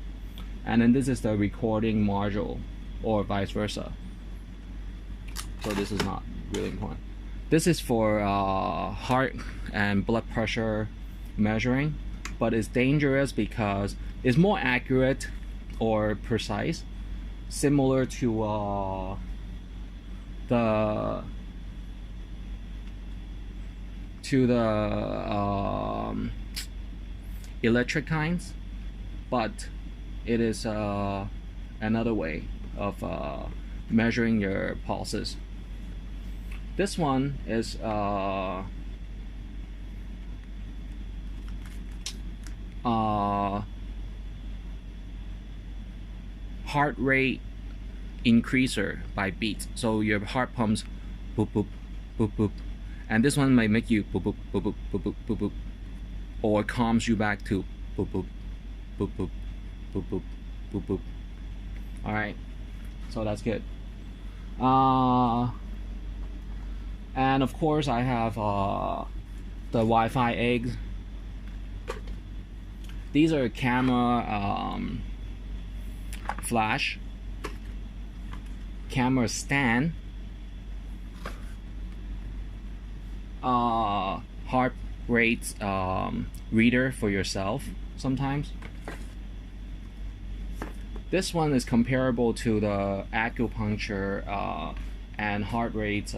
and then this is the recording module, or vice versa. So this is not really important. This is for heart and blood pressure measuring, but it's dangerous because it's more accurate or precise, similar to the electric kinds, but it is another way of measuring your pulses. This one is heart rate increaser by beats. So your heart pumps boop boop boop boop, and this one might make you boop boop boop boop boop boop boop boop, or calms you back to boop boop boop boop boop boop boop boop. All right, so that's good. And of course I have the Wi-Fi eggs. These are camera flash, camera stand, heart rate reader for yourself sometimes. This one is comparable to the acupuncture and heart rate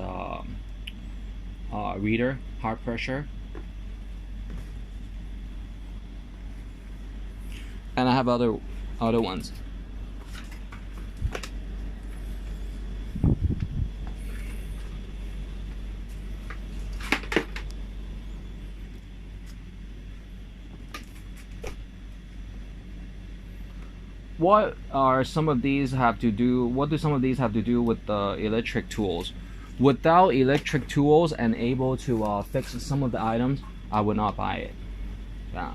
reader, heart pressure. And I have other ones. What do some of these have to do with the electric tools? Without electric tools and able to fix some of the items, I would not buy it. Yeah.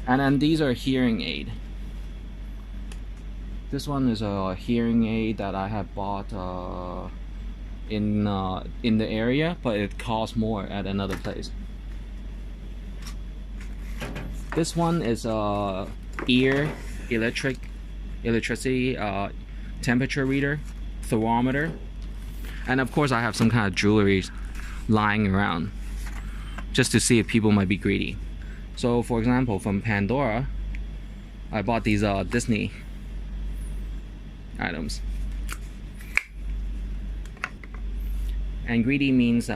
And then these are hearing aid. This one is a hearing aid that I have bought in the area, but it costs more at another place. This one is a ear electricity temperature reader, thermometer, and of course I have some kind of jewelry lying around just to see if people might be greedy. So for example, from Pandora, I bought these Disney items. And greedy means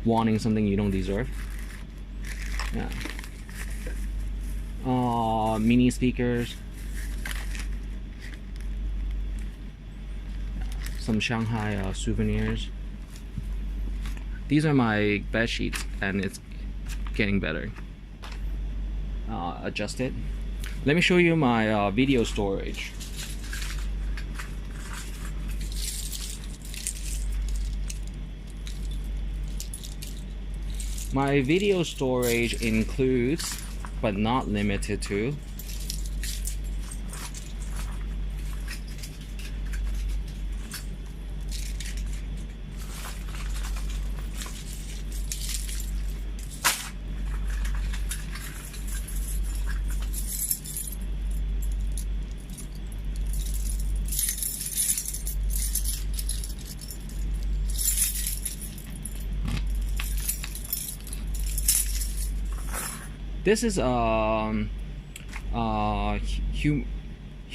wanting something you don't deserve. Yeah. Mini speakers. Some Shanghai souvenirs. These are my bed sheets, and it's getting better. Adjust it. Let me show you my video storage. My video storage includes, but not limited to, this is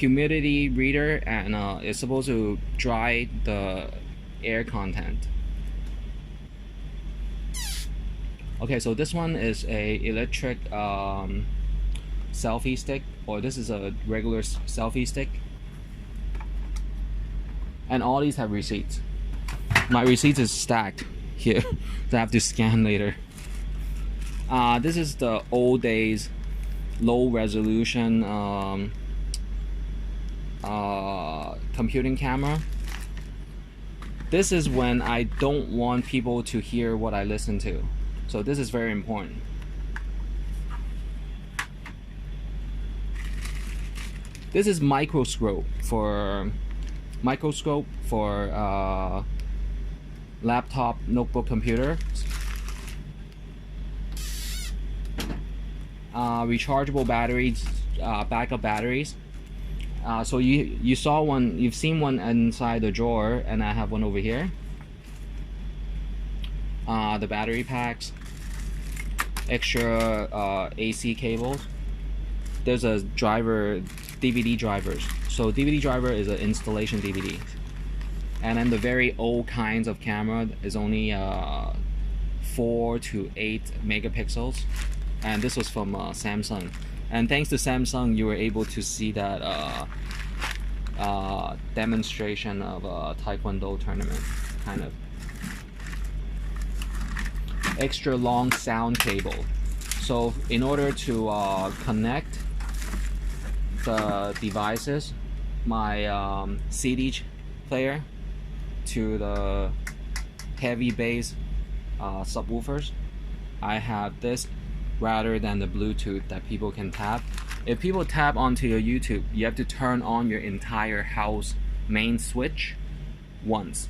humidity reader, and it's supposed to dry the air content. Okay, so this one is a electric selfie stick, or this is a regular selfie stick, and all these have receipts. My receipts is stacked here, so I have to scan later. This is the old days low resolution computing camera. This is when I don't want people to hear what I listen to, so this is very important. This is microscope for laptop, notebook, computer. Rechargeable batteries, backup batteries. So you saw one, you've seen one inside the drawer, and I have one over here. The battery packs, extra AC cables. There's a driver, DVD drivers. So DVD driver is an installation DVD. And then the very old kinds of camera is only 4 to 8 megapixels. And this was from Samsung. And thanks to Samsung, you were able to see that demonstration of a Taekwondo tournament, kind of. Extra long sound cable. So in order to connect the devices, my CD player to the heavy bass subwoofers, I have this rather than the Bluetooth that people can tap. If people tap onto your YouTube, you have to turn on your entire house main switch once.